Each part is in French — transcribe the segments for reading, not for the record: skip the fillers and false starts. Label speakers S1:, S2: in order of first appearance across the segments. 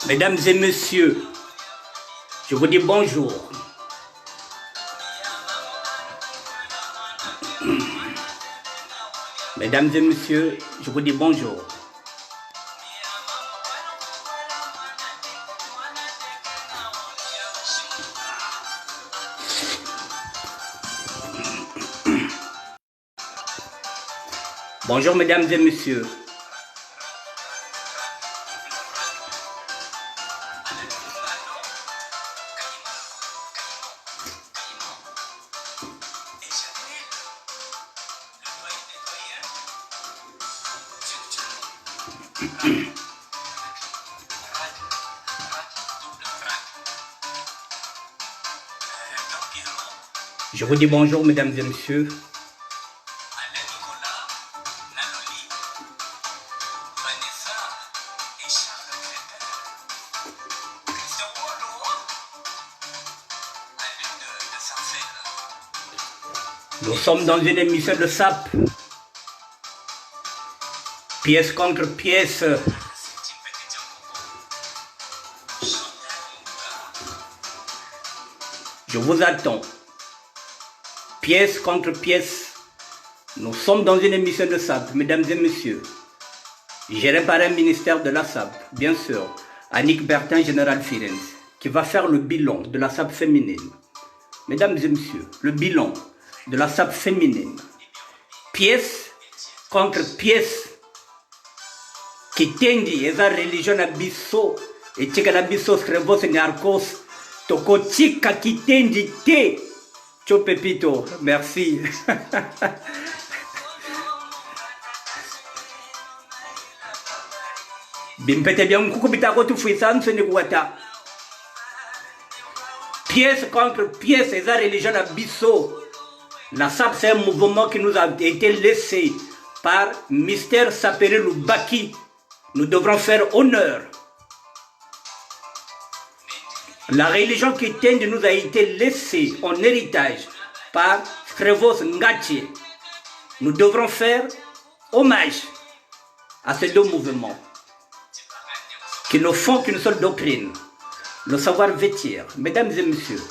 S1: Mesdames et messieurs, je vous dis bonjour. Mesdames et messieurs, je vous dis bonjour. Bonjour mesdames et messieurs. Je vous dis bonjour mesdames et messieurs. Nous sommes dans une émission de SAP. Pièce contre pièce. Je vous attends. Pièce contre pièce. Nous sommes dans une émission de SAP, mesdames et messieurs. Géré par un ministère de la SAP, bien sûr. Annick Bertin, Général Firenze, qui va faire le bilan de la SAP féminine. Mesdames et messieurs, le bilan de la SAP féminine. Pièce contre pièce. Kitendi, eza religion na biso, et tika na biso skrevos nyarkos, toko tika kitendi te. Tcho Pepito, merci. Bimpete bien mkukubita kotu fuisan soni kuwata. Pièce contre pièce, eza religion na biso. La SAP, c'est un mouvement qui nous a été laissé par Mystère Sapere Lubaki. Nous devrons faire honneur. La religion chrétienne nous a été laissée en héritage par Skrevos Ngachi. Nous devrons faire hommage à ces deux mouvements qui ne font qu'une seule doctrine, le savoir vêtir. Mesdames et messieurs,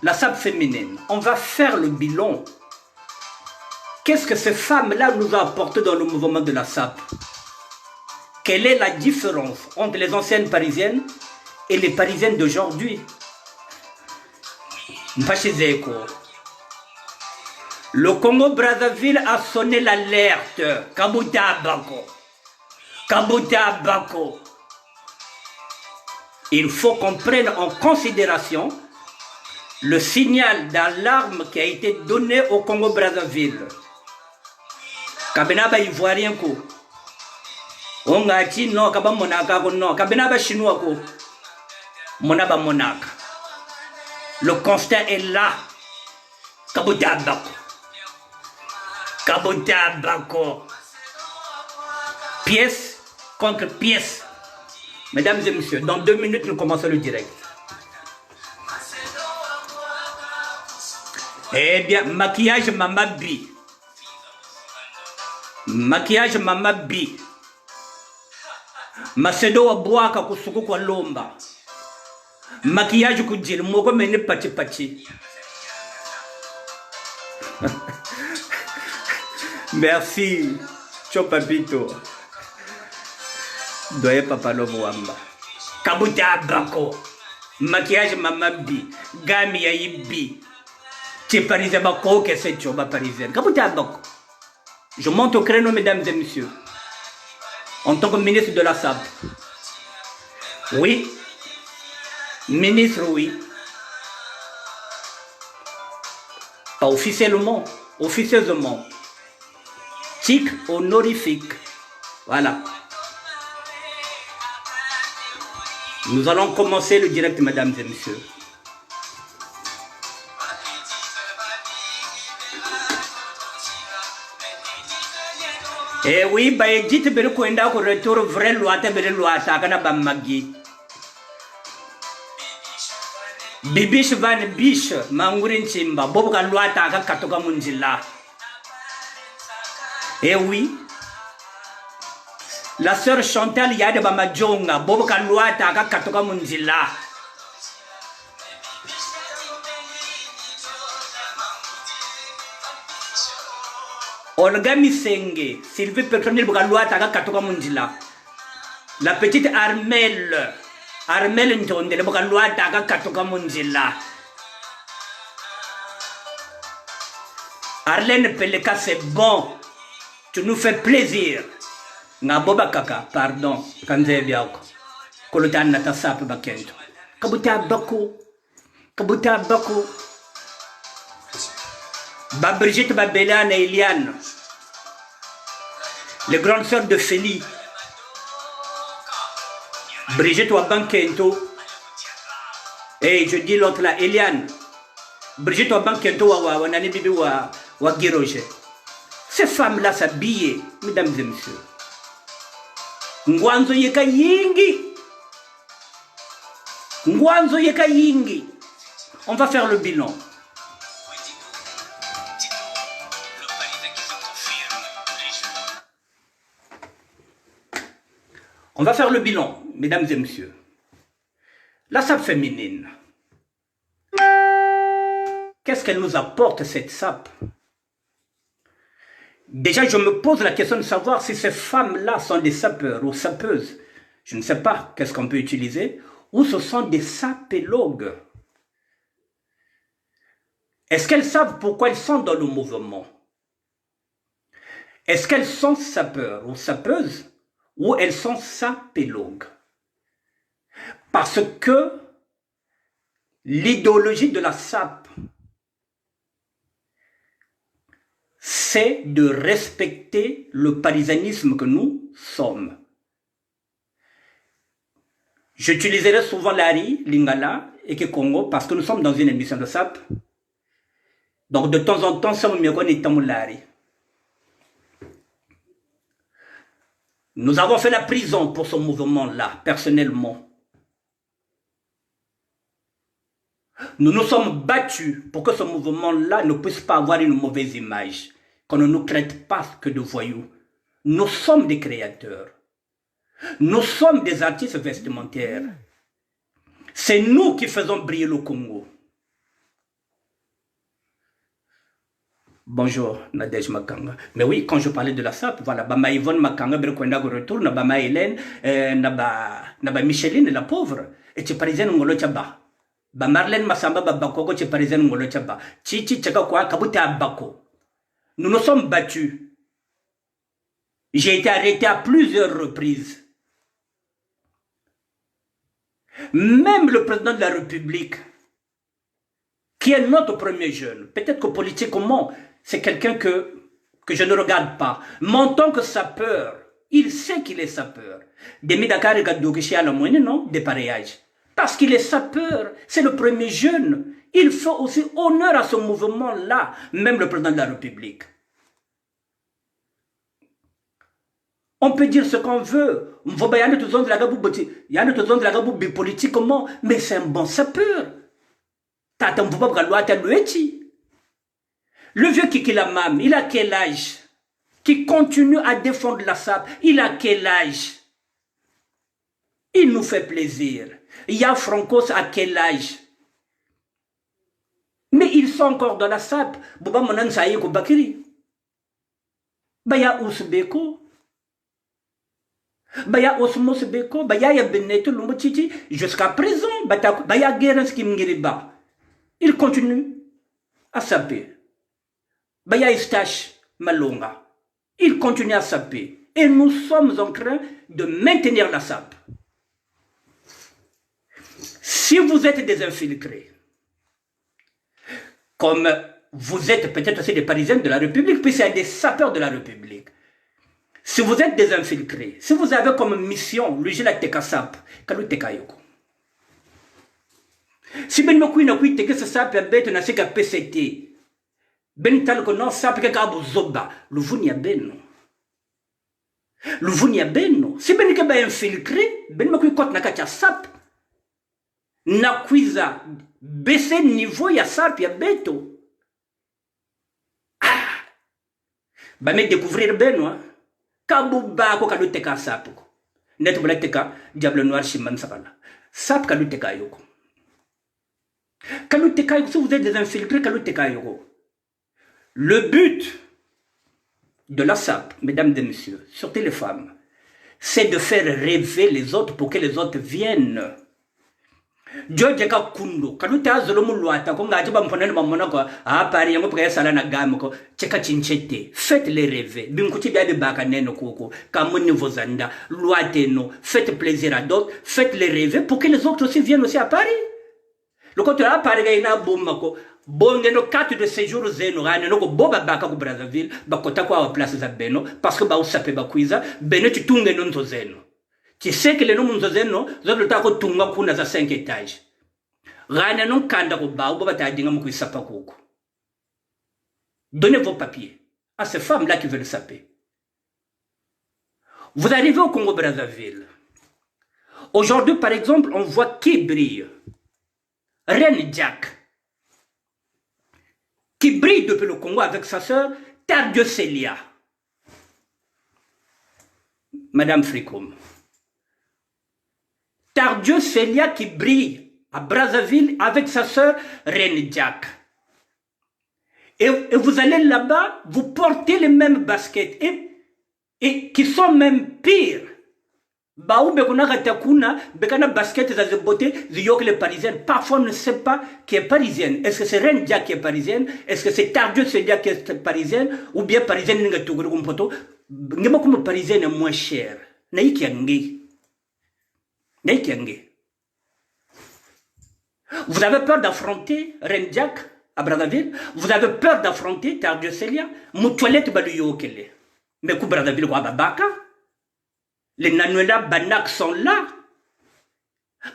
S1: la SAP féminine, on va faire le bilan. Qu'est-ce que ces femmes-là nous ont apporté dans le mouvement de la SAP? Quelle est la différence entre les anciennes parisiennes et les parisiennes d'aujourd'hui? Le Congo-Brazzaville a sonné l'alerte. Kabuta Bako. Kabuta Bako. Il faut qu'on prenne en considération le signal d'alarme qui a été donné au Congo-Brazzaville. Kabenaba ivoirien ko. Ongati no kaba monaka ko no. Kabenaba chinois ko. Monaba monaka. Le constat est là. Kabuta Bako. Kabuta Bako. Pièce contre pièce. Mesdames et messieurs, dans 2 minutes, nous commençons le direct. Eh bien, maquillage Mama B. Maquillage Mama B. Macedo wa boaka kusuku kwa lomba. Maquillage kujil moko mene pachi pachi. Merci. Tcho Papito. Doye Papa Lobo Wamba. Kabuta Bako. Maquillage Mama B. Gami ya Ibi. C'est parisien, que c'est job parisien. Je monte au créneau, mesdames et messieurs, en tant que ministre de la SAP. Oui, ministre, oui. Pas officiellement, officieusement. Tic honorifique. Voilà. Nous allons commencer le direct, mesdames et messieurs. Eh oui, bah dites bel koenda ko retour vrai loi ta bel loi ta kana bamagi. Bibish van bish mangurin chimba bobu kan loi ta ka katoka munjila. Eh oui, la sœur Chantal Yade Bamajonga, Bobo Kaluata, Katoka Munzila. Olga Misenge, Sylvie Petronil Bogaluata, Katoka Munzila. La petite Armelle, Armelle Ntonde, le Bogaluata, Katoka Munzila. Arlène Peleka, c'est bon. Tu nous fais plaisir. Ngaboba kaka, pardon, kanze biako. Kolotan nata sape bakento. Kabuta bako. Kabuta bako. Ba Brigitte Babelane et Eliane. Les grandes sœurs de Feli. Brigitte Wabankento. Et je dis l'autre là, Eliane. Brigitte Wabankento wa nani bibi wa Giroje. Ces femmes-là s'habillent, mesdames et messieurs. Ngwanzo yeka yingi. Ngwanzo yeka yingi. On va faire le bilan. On va faire le bilan, mesdames et messieurs. La sape féminine. Qu'est-ce qu'elle nous apporte, cette sape? Déjà, je me pose la question de savoir si ces femmes-là sont des sapeurs ou sapeuses. Je ne sais pas qu'est-ce qu'on peut utiliser. Ou ce sont des sapélogues. Est-ce qu'elles savent pourquoi elles sont dans le mouvement? Est-ce qu'elles sont sapeurs ou sapeuses? Ou elles sont sapélogues? Parce que l'idéologie de la sape, c'est de respecter le parisanisme que nous sommes. J'utiliserai souvent l'Ari, Lingala et Congo parce que nous sommes dans une émission de SAP. Donc de temps en temps, ça me connaît l'Ari. Nous avons fait la prison pour ce mouvement-là, personnellement. Nous nous sommes battus pour que ce mouvement-là ne puisse pas avoir une mauvaise image, qu'on ne nous traite pas que de voyous. Nous sommes des créateurs. Nous sommes des artistes vestimentaires. C'est nous qui faisons briller le Congo. Bonjour, Nadège Makanga. Mais oui, quand je parlais de la SAP, voilà, Bama Yvonne Makanga, Brekwenda retourne, Bama Hélène, Naba Micheline, la pauvre, et tu parisienne Ngolo Tchaba. Ba Marlène Massamba Babako, tu parisienne Ngolo Tchaba. Chichi Tchakakwa, Kabuta Bako. Nous nous sommes battus. J'ai été arrêté à plusieurs reprises. Même le président de la République, qui est notre premier jeune, peut-être que politiquement, c'est quelqu'un que je ne regarde pas. Mais en tant que sapeur, il sait qu'il est sapeur. Demi Dakar et Gadoukishi à la moyenne, non, des pareillages. Parce qu'il est sapeur, c'est le premier jeune. Il faut aussi honneur à ce mouvement-là, même le président de la République. On peut dire ce qu'on veut. Il y a de la politiquement, mais c'est un bon sapeur. Le vieux Kikilamam, il a quel âge? Qui continue à défendre la SAP, il a quel âge? Il nous fait plaisir. Il y a Francos à quel âge? Mais ils sont encore dans la SAP. Bouba Monan Saïko Bakiri. Baya Ousbeko. Baya Osmos Beko. Baya Beneto Lumbochichi. Jusqu'à présent, Baya Gerenski Mngiriba. Il continue à saper. Baya Istache Malonga. Il continue à saper. Et nous sommes en train de maintenir la sape. Si vous êtes des infiltrés, comme vous êtes peut-être aussi des Parisiens de la République, puis c'est des sapeurs de la République. Si vous êtes des infiltrés, si vous avez comme mission le la Tekasap, Kalu Tekayoko. Si ben me na kuite que ce sap bête na seka PCT. Ben tal ko non sap que kabu zoba, le vunia benno. Le vunia benno. Si ben ke ba infiltré, ben me kui kot na kacha sap. Na kuiza baisser niveau ya sap ya beto. Ah. Bah me découvrir Benoît. Kabouba ko kaluteka sapuko. Net bulateka diable noir chiman sakala. Sap kaluteka yoko. Kaluteka yoko, si vous êtes des infiltrés, kaluteka yoko. Le but de la SAP, mesdames et messieurs, surtout les femmes, c'est de faire rêver les autres pour que les autres viennent. George Kakundo, Kaluta Zolomuluata, comme la Jabam Ponel Mamonaco, à Paris, on peut Salana Gamoko, Cheka Chinchete, faites-les rêver. Binkuti de Bakaneno Koko, Kamoni Vozanda, Loateno, faites plaisir à d'autres, faites-les rêver pour que les autres aussi viennent aussi à Paris. Le côté à Paris, il y a un bon bon no 4 de séjour zeno rane no boba baka ku Brazzaville bakota kwa place za Beno parce que ba usape bakuiza Beno tutunge no nzo zeno. Tu sais que les noms nzo zeno zo le tako tunga kuna za 5 étages. Rane no kanda ko ba boba ta dinga mu kuisapa koko. Donnez vos papiers à ces femmes là qui veulent saper. Vous arrivez au Congo Brazzaville. Aujourd'hui par exemple, on voit qui brille. Reine Jack qui brille depuis le Congo avec sa sœur, Tardio Célia. Madame Fricoum. Tardio Célia qui brille à Brazzaville avec sa sœur, Reine Jack. Et vous allez là-bas, vous portez les mêmes baskets et qui sont même pires. Baou bekuna katakuna bekana basket za beauté ziyok les parisiennes. Parfois on ne sait pas qui est parisienne. Est-ce que c'est Reine Jack qui est parisienne? Est-ce que c'est Tardio Célia qui est parisienne? Ou bien parisienne n'inga tuguru kumpoto? Ngema comme parisienne est moins chère. Naiki yangi. Naiki yangi. Vous avez peur d'affronter Reine Jack à Brazzaville? Vous avez peur d'affronter Tardio Célia? Mon toilette baluyo kele. Mais ku Brazzaville kwa babaka? Les Nanuela Banak sont là.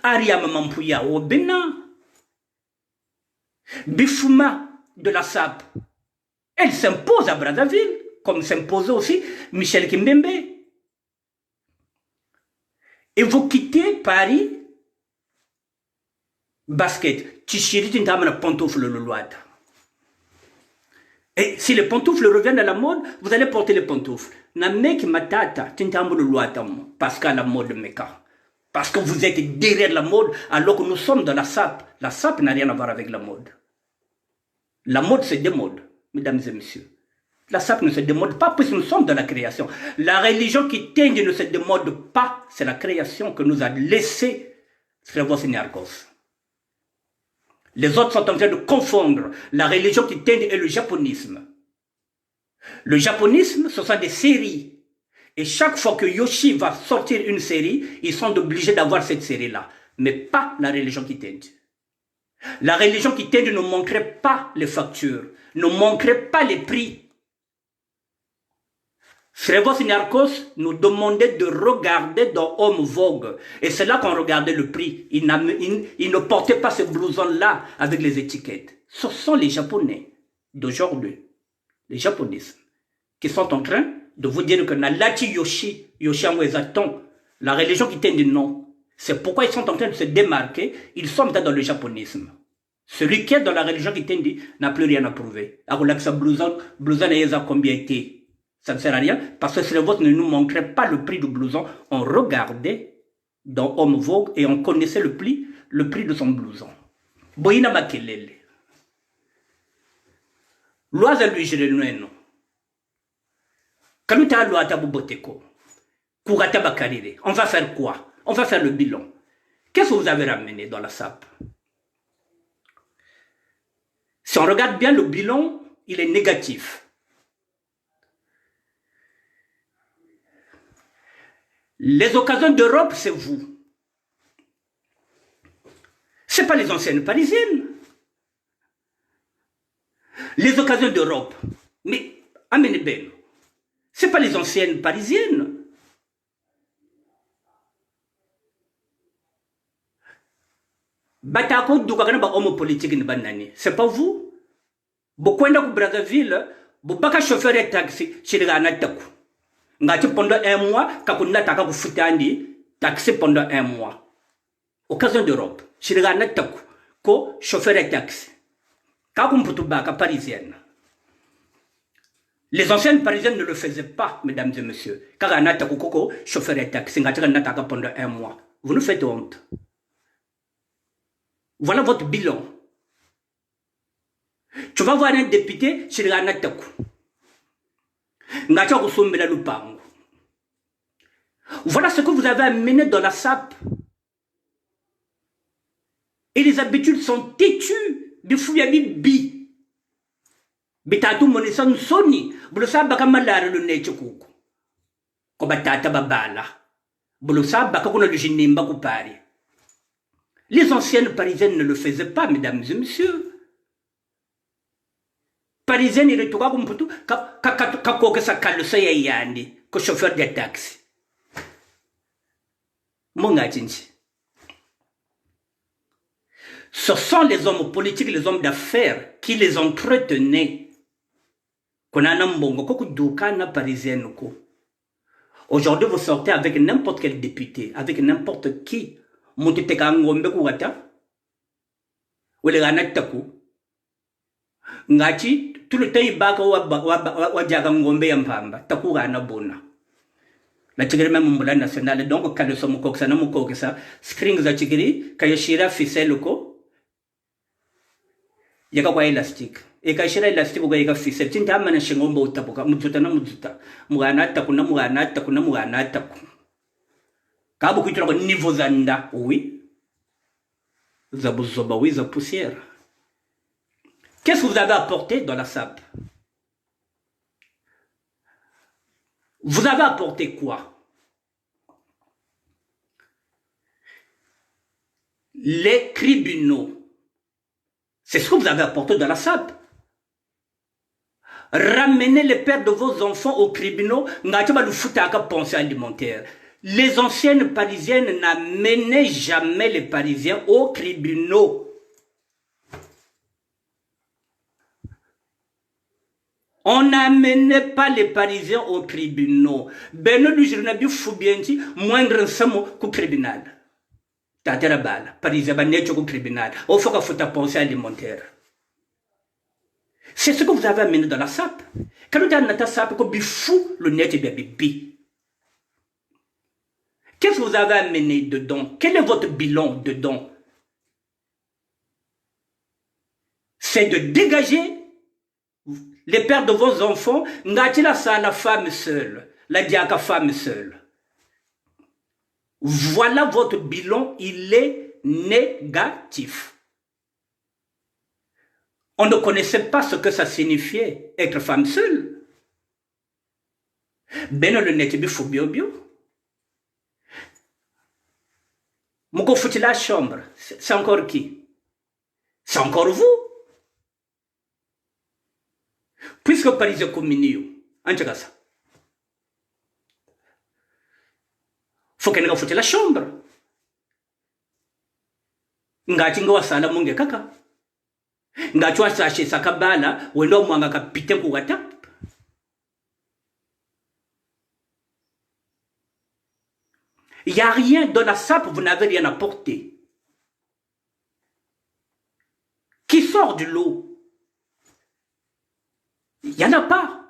S1: Aria Mamampuya au Bénin. Bifuma de la SAP. Elle s'impose à Brazzaville, comme s'impose aussi Michel Kimbembe. Et vous quittez Paris, basket, Tichiri Tintamana pantoufle le loite. Et si les pantoufles reviennent à la mode, vous allez porter les pantoufles. Na mec matata, tintambo le loatam, parce qu'à la mode meka. Parce que vous êtes derrière la mode, alors que nous sommes dans la SAP. La SAP n'a rien à voir avec la mode. La mode se démode, mesdames et messieurs. La SAP ne se démode pas, puisque nous sommes dans la création. La religion qui teigne ne se démode pas, c'est la création que nous a laissé Srevos Niarkos. Les autres sont en train de confondre la religion qui teigne et le japonisme. Le japonisme, ce sont des séries. Et chaque fois que Yoshi va sortir une série, ils sont obligés d'avoir cette série-là. Mais pas la religion qui teigne. La religion qui teigne ne montrait pas les factures, ne montrait pas les prix. Srevos Niarkos nous demandait de regarder dans Homme Vogue. Et c'est là qu'on regardait le prix. Il ne portait pas ce blouson-là avec les étiquettes. Ce sont les Japonais d'aujourd'hui, les japonistes, qui sont en train de vous dire que Nalachi Yoshi, Yoshianwezaton, la religion qui tient du nom. C'est pourquoi ils sont en train de se démarquer. Ils sont dans le japonisme. Celui qui est dans la religion qui tient n'a plus rien à prouver. Alors que blouson a combien été? Ça ne sert à rien, parce que Srevos ne nous montrait pas le prix du blouson. On regardait dans Homme Vogue et on connaissait le prix de son blouson. Boyina Makelele. Loise lui je le nom. Kaluta Loata Boboteko. Kourata Bakarire. On va faire quoi? On va faire le bilan. Qu'est-ce que vous avez ramené dans la SAP? Si on regarde bien le bilan, il est négatif. Les occasions d'Europe, c'est vous. Ce n'est pas les anciennes parisiennes. Les occasions d'Europe. Mais, amenez ben. Ce n'est pas les anciennes parisiennes. Batako Doukagana ba homme politique ni banani. C'est pas vous. Beaucoup de Brazzaville, beaucoup de chauffeurs de taxi, chez les Ganataku. Ngati pendant un mois, kakuna taka kufutandi, taxi pendant un mois. Occasion d'Europe. Chez les Ganataku, ko chauffeur de taxi. Kakumputubaka parisienne. Les anciennes parisiennes ne le faisaient pas, mesdames et messieurs. Car on a un chauffeur et taxi, pendant un mois. Vous nous faites honte. Voilà votre bilan. Tu vas voir un député chez le Nataku. Voilà ce que vous avez amené dans la SAP. Et les habitudes sont têtues. Bi. Bitatu monisan soni. Bulusa baka malare le nechukuku. Ko batata babala. Bulusa baka kuna lujinimba kupari. Les anciennes parisiennes ne le faisaient pas, mesdames et messieurs. Parisiennes, ils retournent comme pour tout. Kako sa kalusa ya yandi. Ko chauffeur de taxi. Monga jinji. Ce sont les hommes politiques, les hommes d'affaires qui les entretenaient. Aujourd'hui, vous sortez avec n'importe quel député, avec n'importe qui. Tout le temps, il la tigre même mbula nationale donc quand le somme koksa na mukoksa string za tigri kayashira ficelle ko yaka kwa elastic e kayashira elastic ko yaka ficelle tinta amana shingombo utabuka mudzuta na mudzuta mugana taku kabu kuitira ko niveau zanda oui za buzoba oui za poussière. Qu'est-ce que vous avez apporté dans la SAP? Vous avez apporté quoi? Les tribunaux. C'est ce que vous avez apporté dans la SAP. Ramenez les pères de vos enfants aux tribunaux. Pensée alimentaire. Les anciennes parisiennes n'amenaient jamais les Parisiens aux tribunaux. On n'amenait pas les Parisiens aux tribunaux. Beno du journal Foubienti, moindre un samo qu'au tribunal. Tatera bala, Parisien banet au tribunal. Au faut qu'il penser alimentaire. C'est ce que vous avez amené dans la SAP. Quand vous avez amené SAP, comme bifou, le net est bibi. Qu'est-ce que vous avez amené dedans? Quel est votre bilan dedans? C'est de dégager les pères de vos enfants, n'a-t-il ça la femme seule, la diaka femme seule. Voilà votre bilan, il est négatif. On ne connaissait pas ce que ça signifiait être femme seule. Ben le net bi fou bio. Mon foutu la chambre, c'est encore qui? C'est encore vous? Puisque Paris est communé, il faut qu'elle fasse la chambre. Ngati ngo wasala munge kaka. Ngati wasashe sakabala, wendo mwanga kapite kuwata. Il n'y a rien dans la SAP, vous n'avez rien apporté. Qui sort de l'eau? Il n'y en a pas.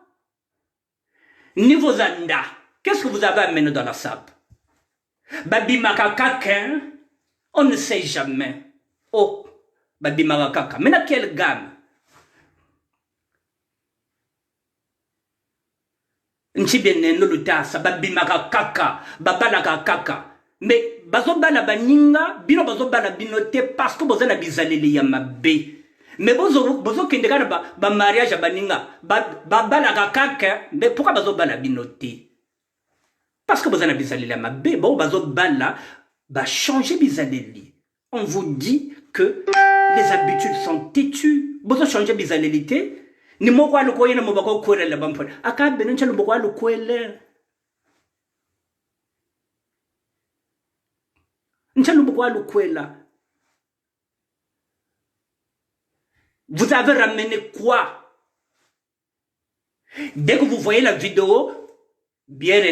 S1: Niveau Zanda, qu'est-ce que vous avez amené dans la SAP? Babi Makakakin, on ne sait jamais. Oh, Babi Makaka, mais à quelle gamme? Nchibene no lutasa, Babi Makaka, Babalaka kaka. Mais bazobala baninga, bino bazobala binote parce que vous avez bizaleli yamabe. Mais bozo kendekana ba mariage baninga ba la kaka mais pourquoi bazo bala binoté? Parce que bozo na bizaleli ma bé bo bazo bala ba changer bizaleli. On vous dit que les habitudes sont têtues. Bozo changer bizalelité ni moko aluko yena mobako kwela bampona akabe nchalo moko alukwele nchalo moko alukwela. Vous avez ramené quoi? Dès que vous voyez la vidéo, bien et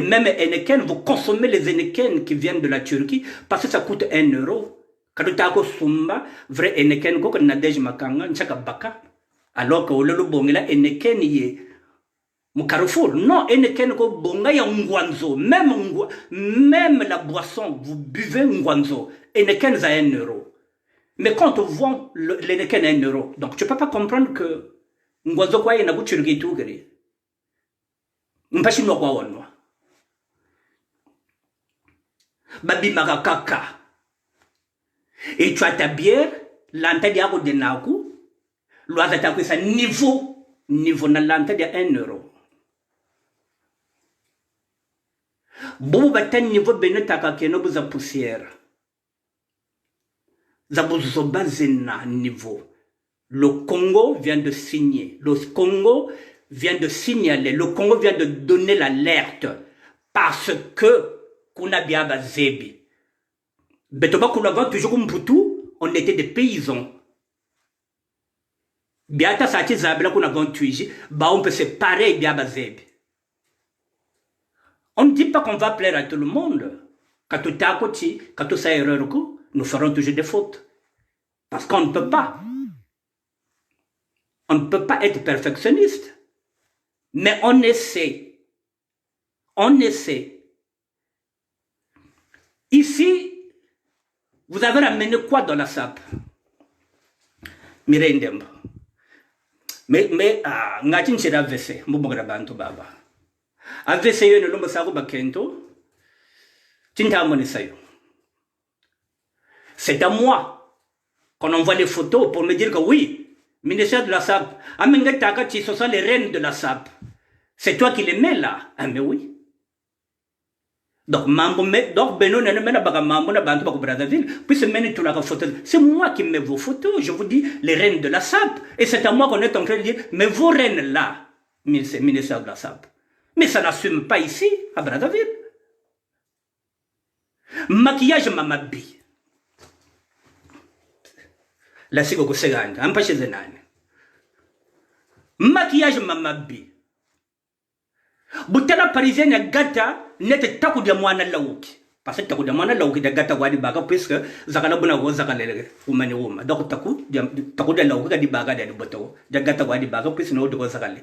S1: même Eneken, vous consommez les Eneken qui viennent de la Turquie parce que ça coûte 1 euro. Quand tu as sumba, vrai Eneken, ko nadej makanga, nchaka baka. Alors que le bongela eneken ye mon carrefour. Non, eneken ko bonga ya ngwanzo. Même la boisson, vous buvez ngwanzo. Eneken za 1 euro. Mais quand on vend l'eneken à 1 euro, donc tu peux pas comprendre que ngwanzo kwa yena buchurgi tout gari. Mpashi no kwa onwa. Babi magakaka. Et tu as ta bière, l'antenne yako de naku, l'oise ta sa niveau na l'antenne de 1 euro. Bobo batan niveau benetaka keno buza poussière. Zabuzo bazena niveau. Le Congo vient de signer. Le Congo vient de signaler. Le Congo vient de donner l'alerte. Parce que Kunabiaba Zebi. Betoba Kunaga, toujours comme Poutou, on était des paysans. Biata Sati Zabla Kunagan Tuiji, on peut se parer Biaba Zebi. On ne dit pas qu'on va plaire à tout le monde. Quand tout est à côté, quand tout ça erreur, nous ferons toujours des fautes. Parce qu'on ne peut pas. On ne peut pas être perfectionniste. Mais on essaie. On essaie. Ici, vous avez ramené quoi dans la sape? Mirendembo. Mais, ngatin chira vese, mbubogra bantu baba. Avese yo no sago bakento. Tinta monisayo. C'est à moi qu'on envoie les photos pour me dire que oui, ministère de la SAP, ce sont les reines de la SAP. C'est toi qui les mets là. Ah mais oui. Donc, c'est moi qui mets vos photos. Je vous dis, les reines de la SAP. Et c'est à moi qu'on est en train de dire, mais vos reines là, c'est le ministère de la SAP. Mais ça n'assume pas ici, à Brazzaville. Maquillage mamabi. La sigoko seganda, ampache zenane. Maquillage mamabi. Butala parisienne ya gata nete taku dia mwana lauki. Parce que taku dia mwana lauki da gata wadi baga puisque zakala buna go zakala umani uma. Donc taku dia lauki di baga dia boto. Da gata wadi baga puisque no go zakala.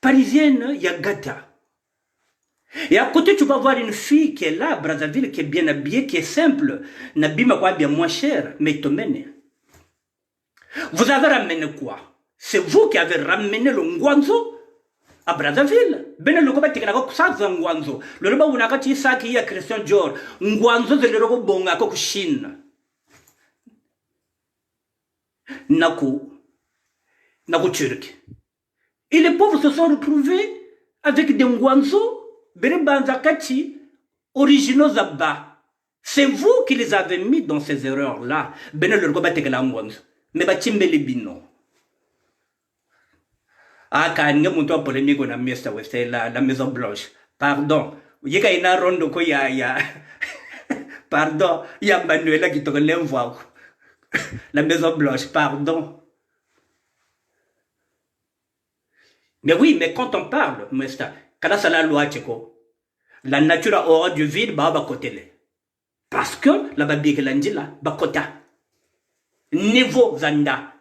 S1: Parisienne ya gata. Et à côté, tu vas voir une fille qui est là, à Brazzaville, qui est bien habillée, qui est simple. Nabima quoi bien moins cher, mais tomene. Vous avez ramené quoi? C'est vous qui avez ramené le Ngwanzo à Brazzaville. Ben le combat tekana ko sa Ngwanzo. Le roba unaka ti sa ki ya Christian Dior. Ngwanzo de le roba bonga ko Chine. Naku Turc. Et les pauvres se sont retrouvés avec des Ngwanzo. Originaux Zabba. C'est vous qui les avez mis dans ces erreurs-là. Mais bino. Ah, quand il y a un polémique, on a mis la Maison Blanche. Pardon. Il y a une ronde ko ya. Pardon. Il y a Manuela qui te relève voir. La Maison Blanche, pardon. Mais oui, mais quand on parle, la nature a horreur du vide, parce que la babi que l'andi là, bakota. Niveau zanda.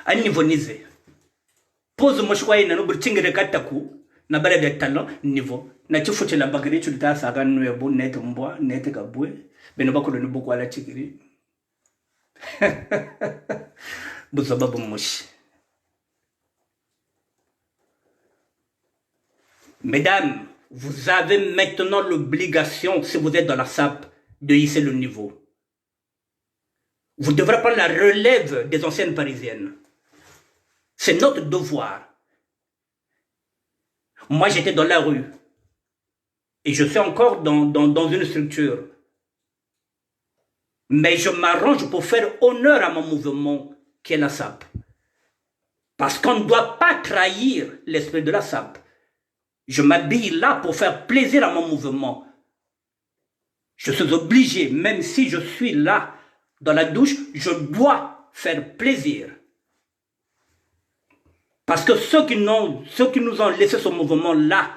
S1: A niveau nisé. Pose moi choix na no burtingere kataku, na bala de talon, niveau. Na chufuche la bagri chulita saga nuebu net mboa, net kabwe, benobako le nubuko ala chikiri. Buzababu moshi. Mesdames, vous avez maintenant l'obligation, si vous êtes dans la SAP, de hisser le niveau. Vous devrez prendre la relève des anciennes parisiennes. C'est notre devoir. Moi, j'étais dans la rue. Et je suis encore dans une structure. Mais je m'arrange pour faire honneur à mon mouvement, qui est la SAP. Parce qu'on ne doit pas trahir l'esprit de la SAP. Je m'habille là pour faire plaisir à mon mouvement. Je suis obligé, même si je suis là dans la douche, je dois faire plaisir. Parce que ceux qui nous ont laissé ce mouvement-là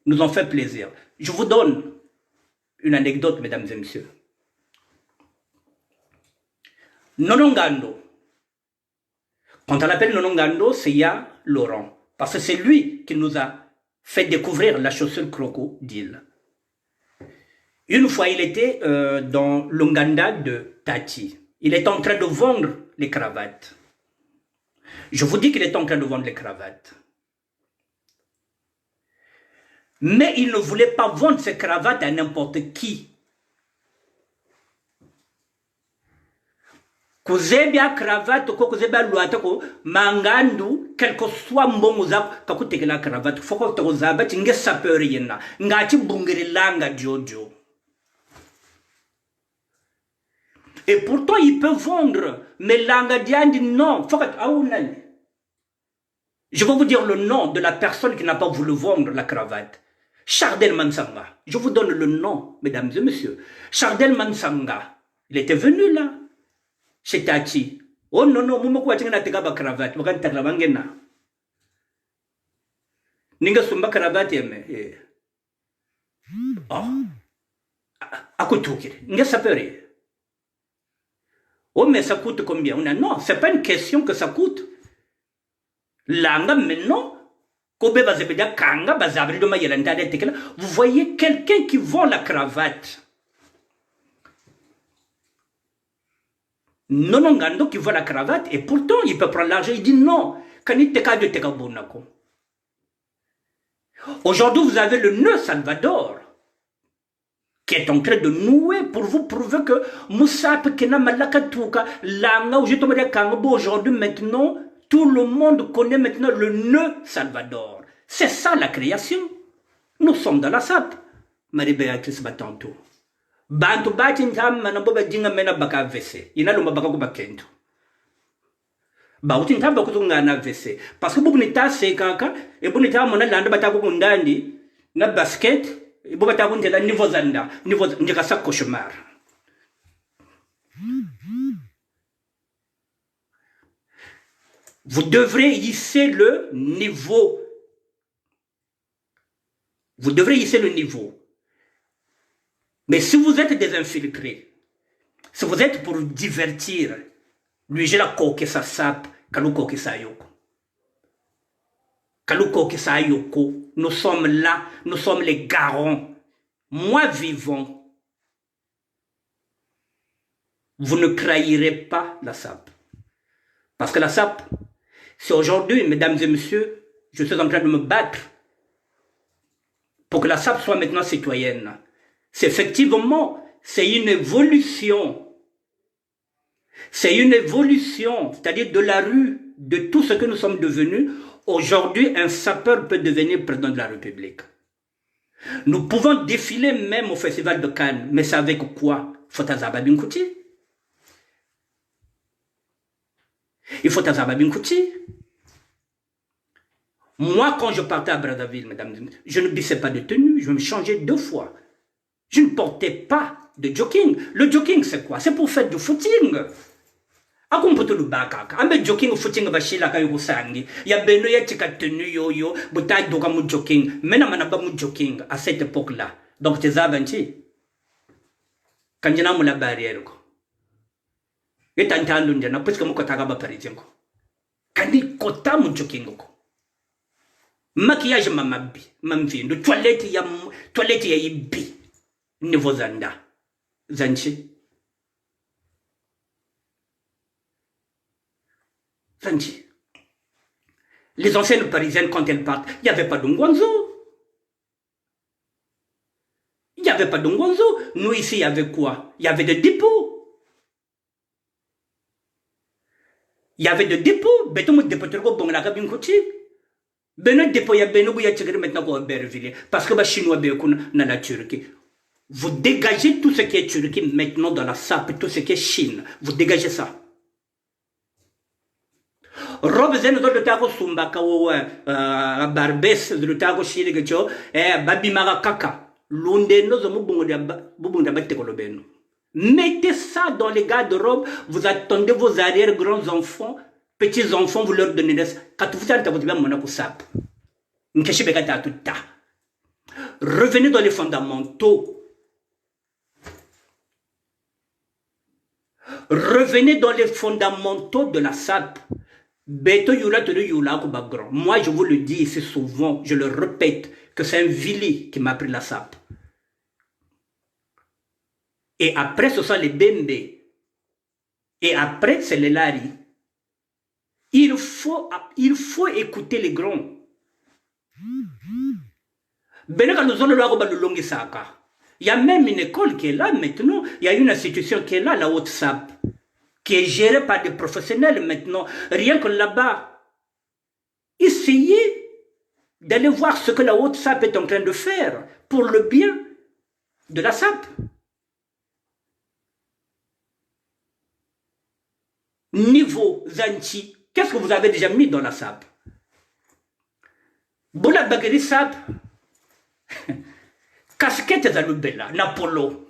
S1: nous ont fait plaisir. Je vous donne une anecdote, mesdames et messieurs. Nonongando, Quand on l'appelle Nonongando, c'est Ya Laurent. Parce que c'est lui qui nous a fait découvrir la chaussure crocodile. Une fois, il était dans l'Onganda de Tati. Il est en train de vendre les cravates. Je vous dis qu'il est en train de vendre les cravates. Mais il ne voulait pas vendre ses cravates à n'importe qui. Kuzebia cravate ko kuzebia luata ko mangandu quel que soit mbongo za kakutekela cravate foko to zaba tinge sapeur yena ngati bungiri langa jojo. Et pourtant il peut vendre mais langa diandi non foko aunani. Je vais vous dire le nom de la personne qui n'a pas voulu vendre la cravate. Chardel Mansanga. Je vous donne le nom, mesdames et messieurs. Chardel Mansanga. Il était venu là. Chez Tati. Oh non, non, moumou kwa tinga tega ba cravate. Wakan takla bangena. Ninga sumba cravate yeme. Oh. Akutukire. Ninga sapere. Oh, mais ça coûte combien? On a non, c'est pas une question que ça coûte. Langa maintenant. Kobe bazebedia kanga bazabri do mayelanda de tekela. Vous voyez quelqu'un qui vend la cravate. Nonongando qui voit la cravate et pourtant il peut prendre l'argent. Il dit non. Aujourd'hui vous avez le nœud Salvador qui est en train de nouer pour vous prouver que Moussap Kena Malakatuka Langa ou aujourd'hui maintenant tout le monde connaît maintenant le nœud Salvador. C'est ça la création. Nous sommes dans la SAP. Marie-Béatrice Batanto. Bantu bati ntama na boba jinga mena baka vese ina lo mabaka ko bakento ba uti ntamba ko ngana vese parce que bobu nita se kaka e bobu nita mona landa batako ko ndandi na basket e bobu batako ndela niveau zanda niveau ndika sa cauchemar. Vous devrez hisser le niveau. Vous devrez hisser le niveau. Mais si vous êtes des infiltrés, si vous êtes pour divertir, lui j'ai la coque sa sap, kaluko ke sa yoko. Kaluko ke sa yoko, nous sommes là, nous sommes les garants. Moi vivant, vous ne trahirez pas la SAP. Parce que la SAP, c'est aujourd'hui, mesdames et messieurs, je suis en train de me battre pour que la SAP soit maintenant citoyenne. C'est effectivement, c'est une évolution. C'est une évolution, c'est-à-dire de la rue, de tout ce que nous sommes devenus. Aujourd'hui, un sapeur peut devenir président de la République. Nous pouvons défiler même au Festival de Cannes, mais c'est avec quoi? Fotazaba Binkouti. Il faut Tazaba Binkouti. Moi, quand je partais à Brazzaville, mesdames et messieurs, je ne bissais pas de tenue, je me changeais 2 fois. Je ne portais pas de jogging. Le jogging, c'est quoi? C'est pour faire du footing. Akumputu lubaka. Ambe jogging footing bashila kayo sangi. Ya beno ya tika tenue yo buta doka mu jogging. Mena manaba mu jogging à cette époque-là. Donc tes avanti. Kanjina mu la barrière ko. Etantando njana puisque mu kotaka ba parisien ko. Kandi kota mu jogging ko. Maquillage mamabi, mamvindo, toilette ya ibi. Niveau zanda. Zanchi. Zanchi. Les anciennes parisiennes, quand elles partent, il n'y avait pas d'Ungwanzo. Il n'y avait pas d'Ungwanzo. Nous, ici, il y avait quoi? Il y avait des dépôts. Il y avait des dépôts. Béton, dépôt de bon, la cabine côtier. Beno dépôt, il y a Beno, il y a maintenant au Berville. Parce que les Chinois, dans la Turquie. Vous dégagez tout ce qui est Turquie maintenant dans la SAP, tout ce qui est Chine. Vous dégagez ça. Rob zen do tago sumbaka wo barbes do tago shiri gecho babi mara kaka lunde no zo mubunga batte ko lobeno. Mettez ça dans les garde-robes, vous attendez vos arrière grands enfants, petits enfants, vous leur donnez des quand vous êtes vous bien monako sap. Nkeshi bekata tuta. Revenez dans les fondamentaux. Revenez dans les fondamentaux de la SAP. Beto Yula te Yula grand. Moi, je vous le dis ici souvent, je le répète, que c'est un Vili qui m'a pris la sape. Et après, ce sont les Bembe. Et après, c'est les Lari. Il faut écouter les grands. Il y a même une école qui est là maintenant. Il y a une institution qui est là, la Haute-Sape, qui est gérée par des professionnels maintenant. Rien que là-bas, essayez d'aller voir ce que la Haute-Sape est en train de faire pour le bien de la Sape. Niveau Zanchi, qu'est-ce que vous avez déjà mis dans la Sape? Boula Bagari Sape, casquette Zalubella, Napolo.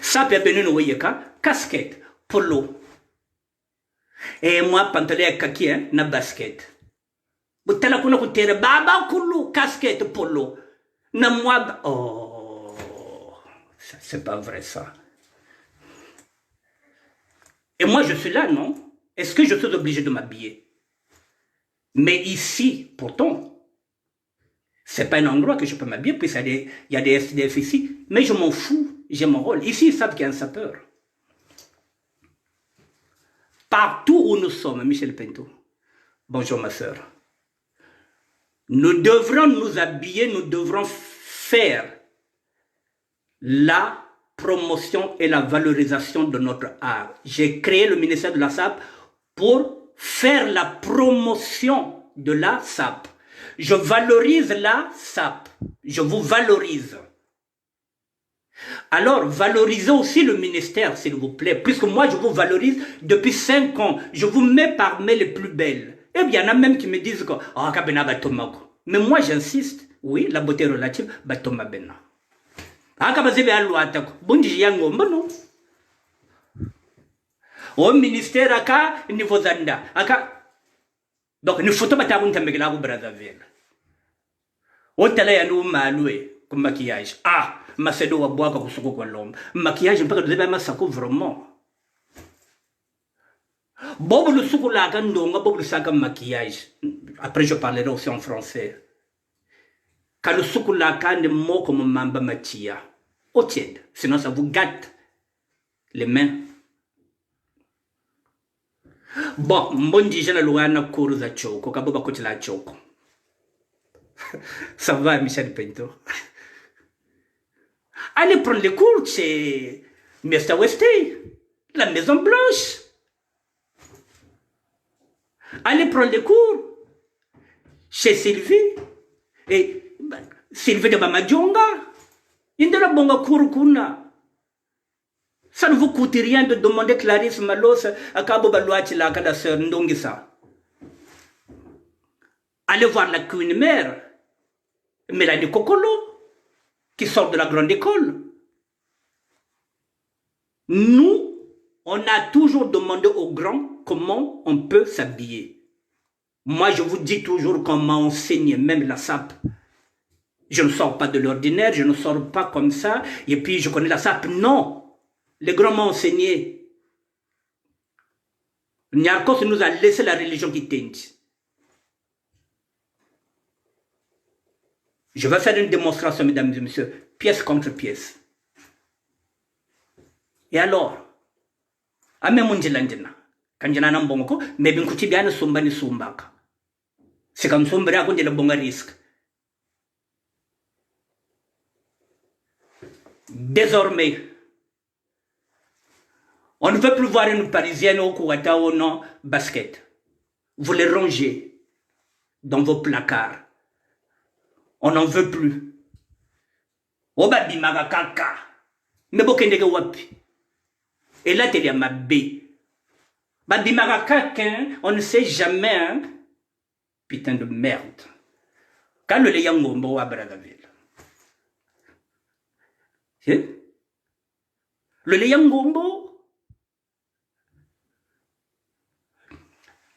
S1: Sape est venu nous casquette, polo. Et moi, pantalon kaki, na basket. Boutala kuna kutere, baba kulu, casquette, polo. Na moi, oh, c'est pas vrai ça. Et moi, je suis là, non? Est-ce que je suis obligé de m'habiller? Mais ici, pourtant, c'est pas un endroit que je peux m'habiller, puisqu'il y a des SDF ici. Mais je m'en fous, j'ai mon rôle. Ici, ils savent qu'il y a un sapeur. Partout où nous sommes, Michel Pinto, bonjour ma soeur, nous devrons nous habiller, nous devrons faire la promotion et la valorisation de notre art. J'ai créé le ministère de la SAP pour faire la promotion de la SAP. Je valorise la SAP. Je vous valorise. Alors, valorisez aussi le ministère, s'il vous plaît, puisque moi, je vous valorise depuis 5 ans. Je vous mets parmi les plus belles. Et bien, il y en a même qui me disent que, oh, Kabena Batomako. Mais moi, j'insiste. Oui, la beauté relative, Batoma Bena. Au ministère aka niveau zanda aka donc ni photo bata bunta megala ko Brazzaville o tala ya no malwe comme maquillage macedo wa boaka kusuko kwa lomba maquillage mpaka dozeba masako vraiment bobo le suko la ka ndonga bobo le saka maquillage après je parlerai aussi en français. Quand le soukoulaka ne mot comme mamba matia, au tiède, sinon ça vous gâte les mains. Bon, mbondi jana luana kuruza choko, kaboba kote la choko. Ça va, Michel Pinto? Allez prendre les cours chez Mr. Westy, la Maison Blanche. Allez prendre les cours chez Sylvie et Sylvie de Bamadjonga, il ne la bonga kurukuna. Ça ne vous coûte rien de demander Clarisse Malos à Cabo Balouati la sœur Ndongisa. Allez voir la Queen Mère, Mélanie Kokolo, qui sort de la grande école. Nous, on a toujours demandé aux grands comment on peut s'habiller. Moi, je vous dis toujours qu'on m'a enseigné, même la SAP. Je ne sors pas de l'ordinaire, je ne sors pas comme ça, et puis je connais la SAP. Non, les grands m'ont enseigné. Nyarkos nous a laissé la religion qui tente. Je vais faire une démonstration, mesdames et messieurs, pièce contre pièce. Et alors, ame munjilandina, kanjana nambongoko, mais bien kuti bien sumbani sumbaka. C'est comme sombra qu'on le bon risque. Désormais, on ne veut plus voir une Parisienne au Kouata ou non basket. Vous les rangez dans vos placards. On n'en veut plus. Obabi magakaka. Mais bokendeke wapi. Et là, t'es ma B. Babi magakaka, on ne sait jamais, hein. Putain de merde. Quand le Yangombo à Brazzaville. Le Yangombo.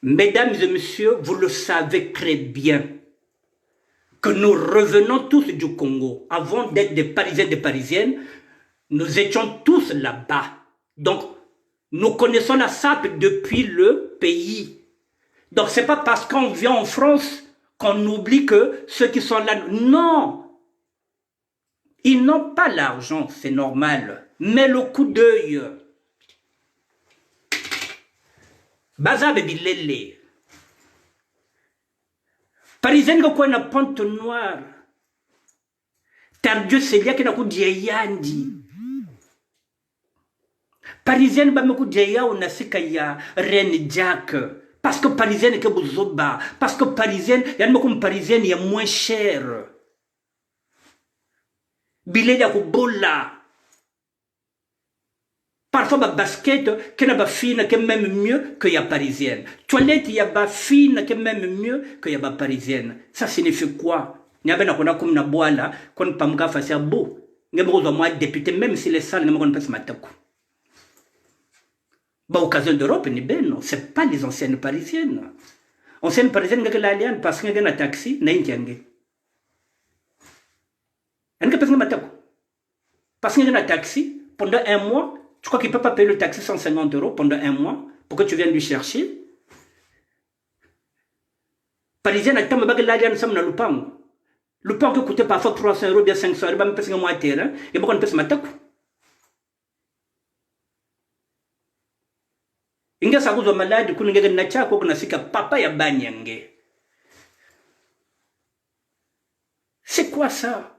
S1: Mesdames et messieurs, vous le savez très bien que nous revenons tous du Congo. Avant d'être des Parisiens, des Parisiennes, nous étions tous là-bas. Donc, Nous connaissons la SAP depuis le pays. Donc c'est pas parce qu'on vient en France qu'on oublie que ceux qui sont là... Non! Ils n'ont pas l'argent, c'est normal. Mais le coup d'œil... Baza Bilele. Parisienne ko na pente noire. Tardieu Celia qui n'a ku Yandi. Parisienne ba me ku Dieya on a ya Reine Jack. Parce que parisienne que Bouzoba. Parce que parisienne, il y a une parisienne, il y a moins cher. Billet ya bola. Parfois, ma basket, qui n'a pas fine, qui est même mieux que ya parisienne. Toilette, il y a pas fine, qui est même mieux que ya pas parisienne. Ça signifie quoi? Il y a bien comme na bois là, qu'on pas m'ga faire beau. Il y a besoin moi député, même si les salles ne me pas ce matin. Bah, occasion d'Europe, ni ben, c'est pas les anciennes parisiennes. Anciennes parisiennes, il y a l'alliance parce qu'il y a un taxi, n'a rien qu'un. Parce qu'il y a un taxi, pendant un mois, tu crois qu'il ne peut pas payer le taxi 150 € pendant un mois pour que tu viennes lui chercher? Parisien, il y a l'alliance, il y a le pan. Le pan qui coûtait parfois 300 €, bien 500 €, il y a un mois de terrain, il y a beaucoup de personnes. Inga sakuzo maladi kuningege na chako kuna sika papa ya banyange. C'est quoi ça?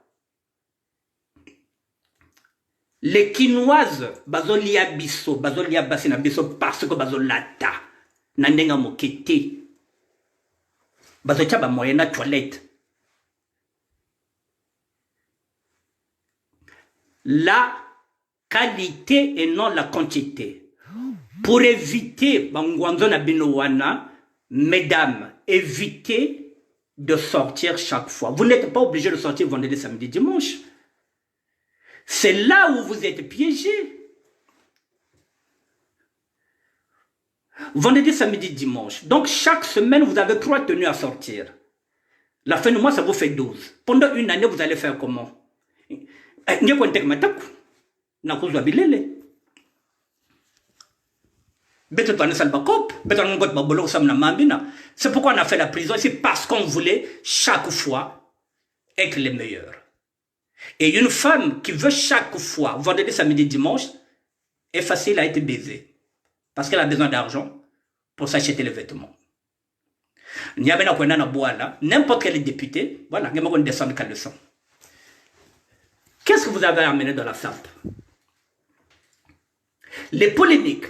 S1: Les Quinoises, bazolia biso, bazolia basina biso parce que bazolata. Nandenga mokete. Bazocha ba moyena toilette. La qualité et non la quantité. Pour éviter, mesdames, évitez de sortir chaque fois. Vous n'êtes pas obligé de sortir vendredi, samedi, dimanche. C'est là où vous êtes piégés. Vendredi, samedi, dimanche. Donc chaque semaine, vous avez 3 tenues à sortir. La fin du mois, ça vous fait 12. Pendant une année, vous allez faire comment? C'est pourquoi on a fait la prison ici, parce qu'on voulait chaque fois être les meilleurs. Et une femme qui veut chaque fois, vendredi, samedi, dimanche, est facile à être baisée. Parce qu'elle a besoin d'argent pour s'acheter les vêtements. N'importe quel député, voilà, il y a une descente de leçon. Qu'est-ce que vous avez amené dans la SAP? Les polémiques.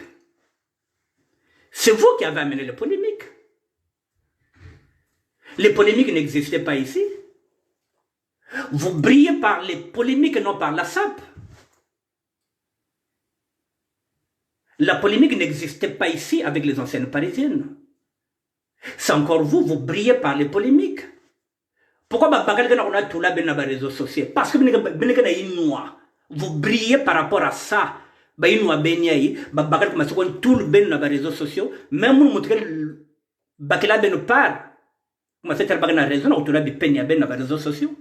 S1: C'est vous qui avez amené les polémiques. Les polémiques n'existaient pas ici. Vous brillez par les polémiques et non par la SAP. La polémique n'existait pas ici avec les anciennes parisiennes. C'est encore vous, vous brillez par les polémiques. Pourquoi on a tout là dans les réseaux sociaux? Parce que vous brillez par rapport à ça. Tout le ben dans les réseaux sociaux, même nous montrer bakela ben part. Comment c'est la raison autour de peine ben dans les réseaux sociaux?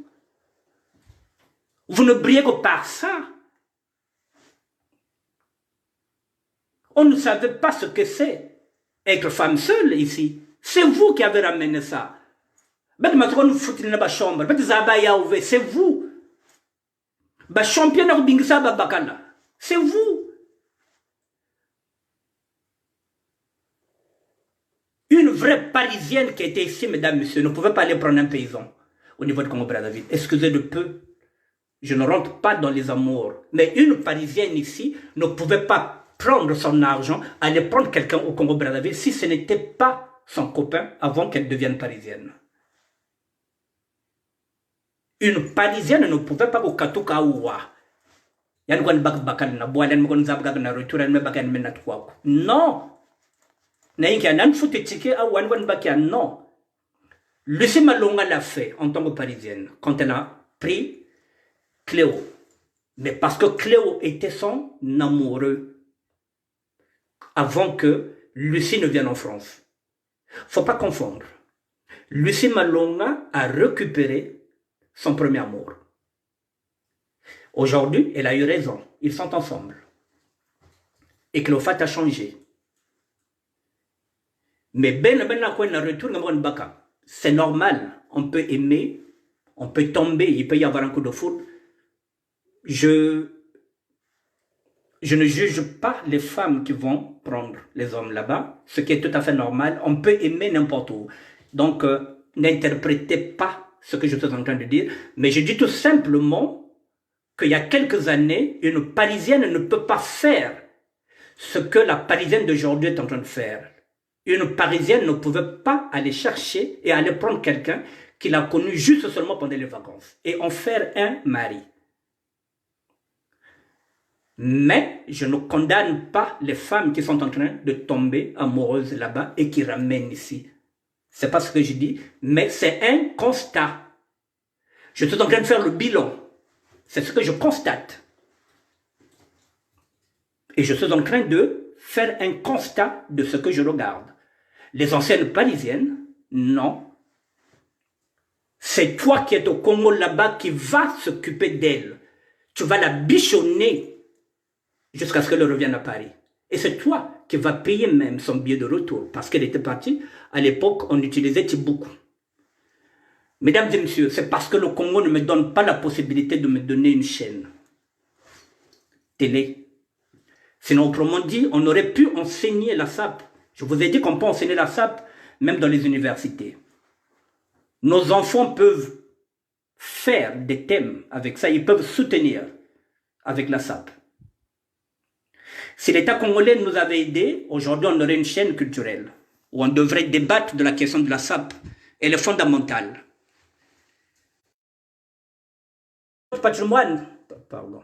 S1: Vous ne brillez que par ça. On ne savait pas ce que c'est être femme seule ici. C'est vous qui avez ramené ça. C'est vous. C'est vous. Une vraie parisienne qui était ici, mesdames, messieurs, ne pouvait pas aller prendre un paysan au niveau de Congo-Brazzaville. Excusez de peu. Je ne rentre pas dans les amours. Mais une parisienne ici ne pouvait pas prendre son argent, aller prendre quelqu'un au Congo-Brazzaville si ce n'était pas son copain avant qu'elle devienne parisienne. Une parisienne ne pouvait pas au Katoukaoua. Non. Non. Lucie Malonga l'a fait en tant que parisienne quand elle a pris Cléo. Mais parce que Cléo était son amoureux avant que Lucie ne vienne en France. Faut pas confondre. Lucie Malonga a récupéré son premier amour. Aujourd'hui, elle a eu raison. Ils sont ensemble. et que le fait a changé. Mais c'est normal, on peut aimer, on peut tomber, il peut y avoir un coup de foudre. Je ne juge pas les femmes qui vont prendre les hommes là-bas, ce qui est tout à fait normal. On peut aimer n'importe où. Donc, n'interprétez pas ce que je suis en train de dire, mais je dis tout simplement qu'il y a quelques années, une Parisienne ne peut pas faire ce que la Parisienne d'aujourd'hui est en train de faire. Une Parisienne ne pouvait pas aller chercher et aller prendre quelqu'un qu'il a connu juste seulement pendant les vacances et en faire un mari. Mais je ne condamne pas les femmes qui sont en train de tomber amoureuses là-bas et qui ramènent ici. C'est pas ce que je dis, mais c'est un constat. Je suis en train de faire le bilan. C'est ce que je constate. Et je suis en train de faire un constat de ce que je regarde. Les anciennes parisiennes, non. C'est toi qui es au Congo là-bas qui va s'occuper d'elle. Tu vas la bichonner jusqu'à ce qu'elle revienne à Paris. Et c'est toi qui vas payer même son billet de retour parce qu'elle était partie. À l'époque, on utilisait Tibuku. Mesdames et messieurs, c'est parce que le Congo ne me donne pas la possibilité de me donner une chaîne télé. Sinon, autrement dit, on aurait pu enseigner la SAP. Je vous ai dit qu'on peut enseigner la SAP même dans les universités. Nos enfants peuvent faire des thèmes avec ça, ils peuvent soutenir avec la SAP. Si l'État congolais nous avait aidés, aujourd'hui on aurait une chaîne culturelle où on devrait débattre de la question de la SAP. Elle est fondamentale. Notre patrimoine, pardon.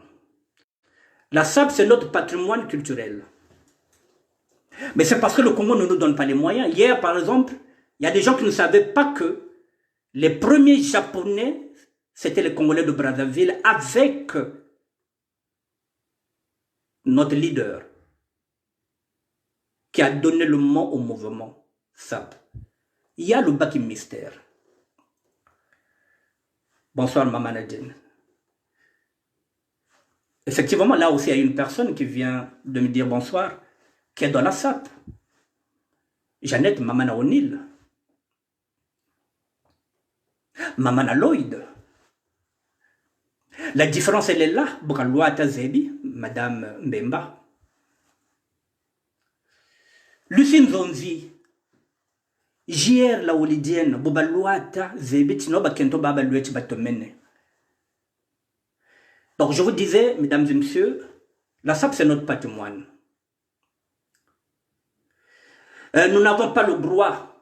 S1: La SAP, c'est notre patrimoine culturel. Mais c'est parce que le Congo ne nous donne pas les moyens. Hier, par exemple, il y a des gens qui ne savaient pas que les premiers Japonais, c'était les Congolais de Brazzaville avec notre leader qui a donné le nom au mouvement SAP. Il y a le Baki mystère. Bonsoir, Maman Nadine. Effectivement, là aussi, il y a une personne qui vient de me dire bonsoir, qui est dans la SAP. Jeannette Mamana O'Neill. Mamana Lloyd. La différence, elle est là. Bokaloata Zebi, Madame Mbemba. Lucie Nzonzi. JR la Olidienne, Bobaloata Zebi, Tinoba Kento Baba Lueti Batomene. Donc je vous disais, mesdames et messieurs, la SAP c'est notre patrimoine. Nous n'avons pas le droit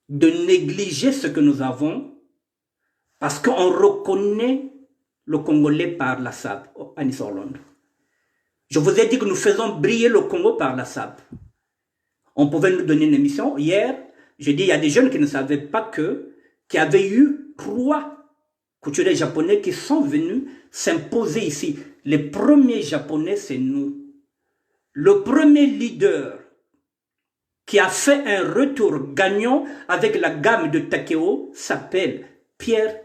S1: de négliger ce que nous avons parce qu'on reconnaît le Congolais par la SAP, Anis Hollande. Je vous ai dit que nous faisons briller le Congo par la SAP. On pouvait nous donner une émission. Hier, j'ai dit, il y a des jeunes qui ne savaient pas qu'il y avait eu 3 couturiers japonais qui sont venus s'imposer ici. Les premiers japonais, c'est nous. Le premier leader qui a fait un retour gagnant avec la gamme de Takeo s'appelle Pierre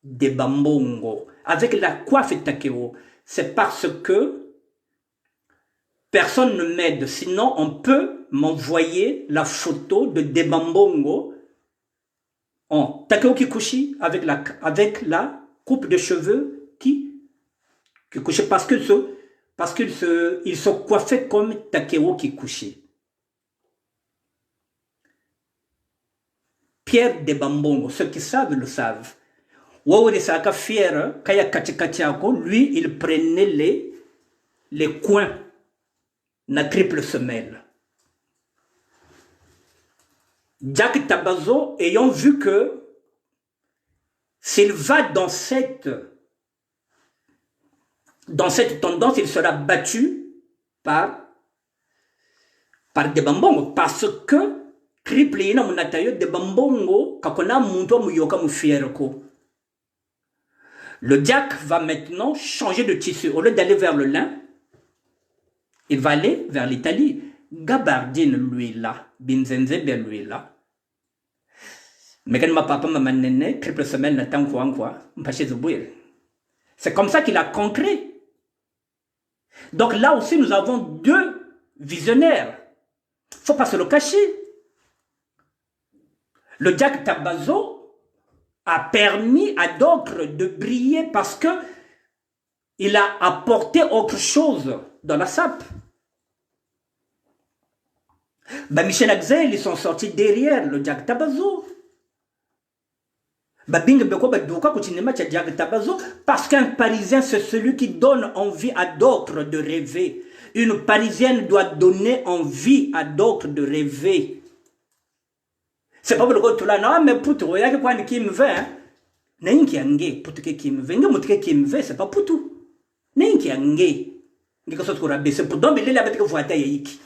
S1: Debambongo. Avec la coiffe Takeo. C'est parce que personne ne m'aide. Sinon, on peut m'envoyer la photo de Debambongo en Takeo Kikuchi avec la coupe de cheveux qui couchait parce qu'ils se coiffaient comme Takeo Kikuchi. Pierre Debambongo, ceux qui savent le savent. Waouh, Saka fier, Kaya Kachikachako, lui, il prenait les coins, la triple semelle. Jack Tabazo, ayant vu que s'il va dans cette tendance, il sera battu par Debambongo. Parce que triple ina munatayo Debambongo, kakona munto muyoka mufierko. Le Jack va maintenant changer de tissu. Au lieu d'aller vers le lin, il va aller vers l'Italie. Gabardine, lui là. Binzenze, ben lui là. Mais quand ma papa m'a mané, triple semaine, n'attend quoi. C'est comme ça qu'il a conquéré. Donc là aussi, nous avons deux visionnaires. Il ne faut pas se le cacher. Le Jack Tabazo a permis à d'autres de briller parce que il a apporté autre chose dans la SAP. Bah, Michel Axel, ils sont sortis derrière le Jack Tabazo. Bah, Bing Beko, bah, Douka, continue match à Jack Tabazo, parce qu'un Parisien, c'est celui qui donne envie à d'autres de rêver. Une Parisienne doit donner envie à d'autres de rêver. C'est pas pour le coup, là, non, mais pour toi, il y a quelqu'un qui me veut, hein. N'est-ce qui est pour qui me veut, qui me veut, c'est pas pour tout. N'est-ce qui est c'est pour donc, il est là, parce que vous êtes ici.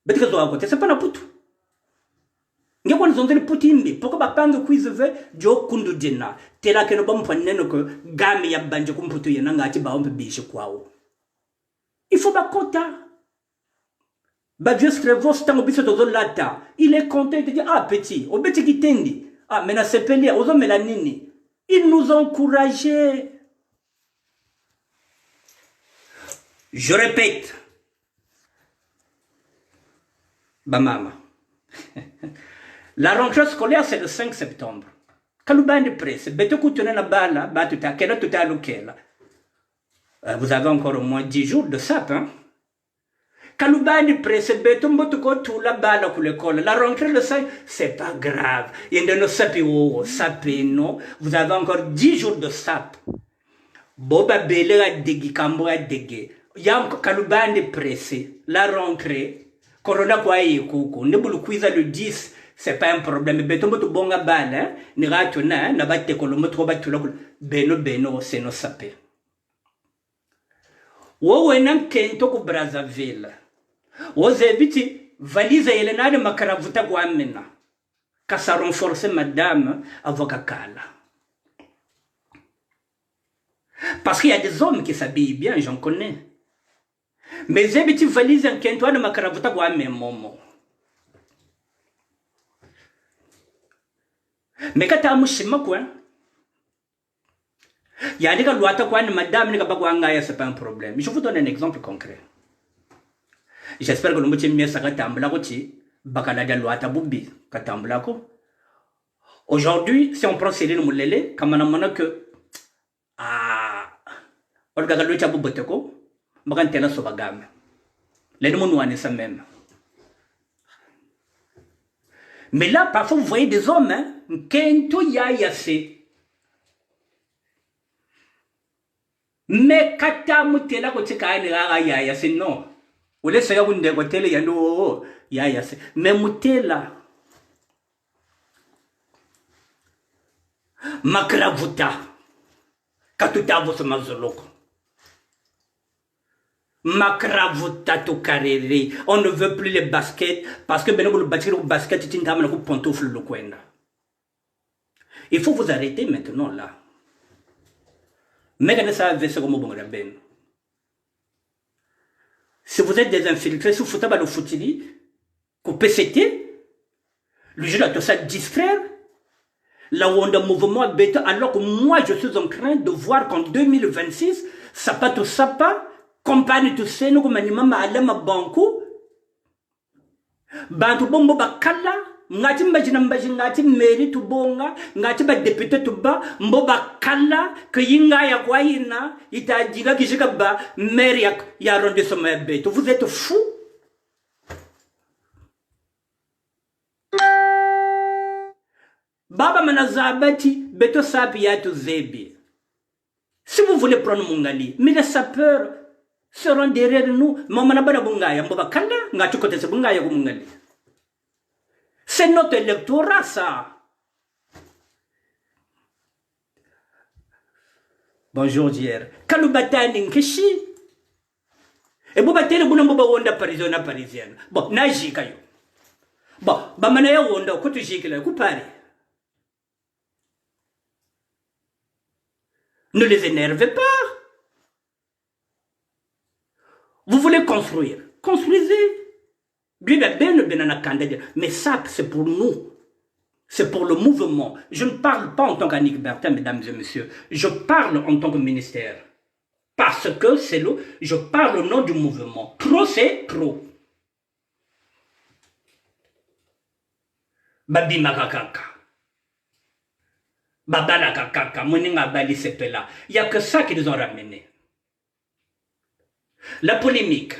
S1: Mais c'est pas la poutou. Nge kwa nzonzeli putimbi poko bapanga kuizeve jo kundu dina tela keno bampanene ko game ya banje kumputu yena ngati baombe bishi kwao. Il faut bakota. Ba Dieu scrivo stango biso tozo lata. Il est content de dire ah petit, au petit kitendi. Ah mena sepeli ozo melanini. Il nous encourageait. Je répète. Ba mama. La rentrée scolaire, c'est le 5 septembre. Kalubandi presse, vous avez encore au moins 10 jours de SAP. Hein? Kalubandi presse, la rentrée le 5, c'est pas grave. Il y a no, vous avez encore 10 jours de SAP. Boba bele a degi, kambo a degi. Yam Kalubandi presse, la rentrée, Corona kwa kuku, nebulu kwiza le 10. C'est pas un problème. Betombo to bonga bana, ni ratuna, na batte kolomo to batula beno c'est no sapé. Wo wenam kento ku Brazzaville. Wo zebiti valise yelena de makaravuta kwa amena. Ka ça renforcer madame avocat kala. Parce qu'il y a des hommes qui s'habillent bien, j'en connais. Mais zebiti valise en kento de makaravuta kwa amena momo. Mais quand tu as un quoi, il y a des gens qui ont madame, c'est pas un problème. Je vous donne un exemple concret. J'espère que le mot mieux sera tamblako, bakalada loata bubi, katamblako. Aujourd'hui, si on prend Céline Moulele, comme on a que Olga Galucha Buboteko, Magantela Sobagame. Les noms nous ça même. Mais là, parfois, vous voyez des hommes, hein, kento ya yase. Mais kata mutela kote kaani gaga ya yase non. Ule sega bunde kotele ya no ya yase. Mais mutela makravuta katuta voso mazoloko. Makravuta to karere. On ne veut plus les baskets parce que maintenant le bâtir au basket est une dame qui pantoufle le coin. Il faut vous arrêter maintenant là. Mais ça va se comme bon ben. Si vous êtes des infiltrés, si vous foutez le foutili, coupez c'était, le jeu doit ça distraire. Là où on a un mouvement bête, alors que moi je suis en train de voir qu'en 2026, sapato sapa. Compagnie to seno ko manimama alama banku bantu bombo bakala ngati mbaji ngati meri to bonga ngati ba député to ba mbo bakala ke yinga ya kwa ina itajiga kishika ba meri ya arrondissement ya beto. Vous êtes fou. Baba manazabati beto sapi ya to zebi. Si vous voulez prendre Mungali, mais les sapeurs seront derrière nous. C'est notre électorat, ça. Bonjour, Dier. Kalubatani Nkeshi. Et vous battez le boulot de parisienne. Bon, naji kayo. Bon, bamanaya wonda, kutu jikila, kupari. Ne les énervez pas. Vous voulez construire. Construisez. Mais ça, c'est pour nous. C'est pour le mouvement. Je ne parle pas en tant qu'Annick Bertin, mesdames et messieurs. Je parle en tant que ministère. Parce que je parle au nom du mouvement. Trop, c'est trop. Babima kakaka. Babala kakaka. Moninga bali sepela. Il n'y a que ça qui nous ont ramenés. La polémique.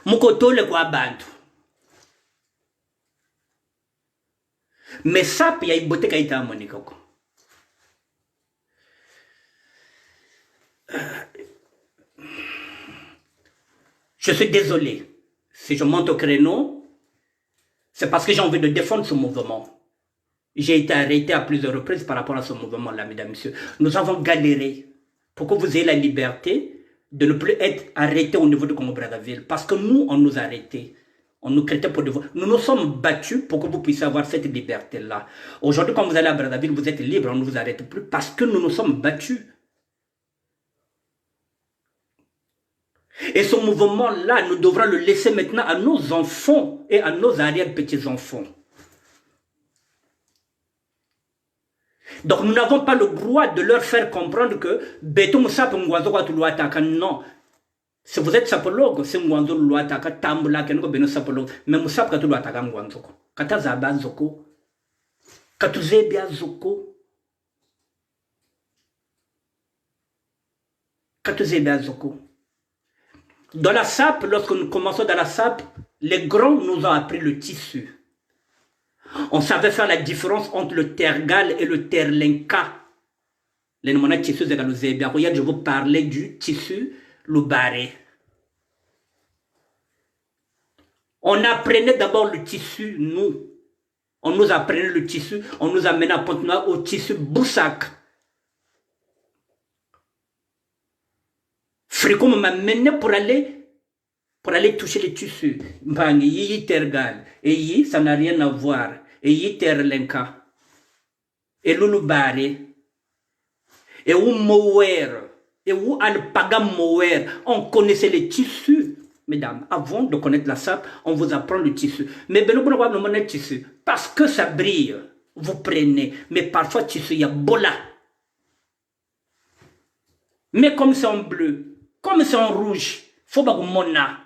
S1: Mukoto le kwa bantu. Mais ça, il y a une beauté qui a été à Monikoko. Je suis désolé. Si je monte au créneau, c'est parce que j'ai envie de défendre ce mouvement. J'ai été arrêté à plusieurs reprises par rapport à ce mouvement-là, mesdames et messieurs. Nous avons galéré pour que vous ayez la liberté de ne plus être arrêté au niveau de Congo-Brazzaville. Parce que nous, on nous a arrêtés. On nous traitait pour devoir. Nous nous sommes battus pour que vous puissiez avoir cette liberté-là. Aujourd'hui, quand vous allez à Brazzaville, vous êtes libre, on ne vous arrête plus parce que nous nous sommes battus. Et ce mouvement-là, nous devrons le laisser maintenant à nos enfants et à nos arrière-petits-enfants. Donc nous n'avons pas le droit de leur faire comprendre que non. Si vous êtes sapologue, c'est Mwanzo Luataka, Tambula, Kenko Beno sapologue, mais Moussap Katuluataka Mwanzoko. Katazaba Zoko. Katuzebia Zoko. Katuzebia Zoko. Dans la SAP, lorsque nous commençons dans la SAP, les grands nous ont appris le tissu. On savait faire la différence entre le tergal et le terlenka. Les noms de tissu, c'est que je vous parlais du tissu, le barré. On apprenait d'abord le tissu, nous. On nous apprenait le tissu, on nous amenait à Pointe-Noire au tissu Boussac. Frico m'a mené pour aller toucher les tissus. Mbani, yi tergal. Et yi, ça n'a rien à voir. Et yi terlenka. Et loulou barré. Et où mower. Et où alpaga mower. On connaissait les tissus. Mesdames, avant de connaître la SAP, on vous apprend le tissu. Mais ben le tissu. Parce que ça brille. Vous prenez. Mais parfois, tissu, il y a bola. Mais comme c'est en bleu, comme c'est en rouge, faut pas que mona.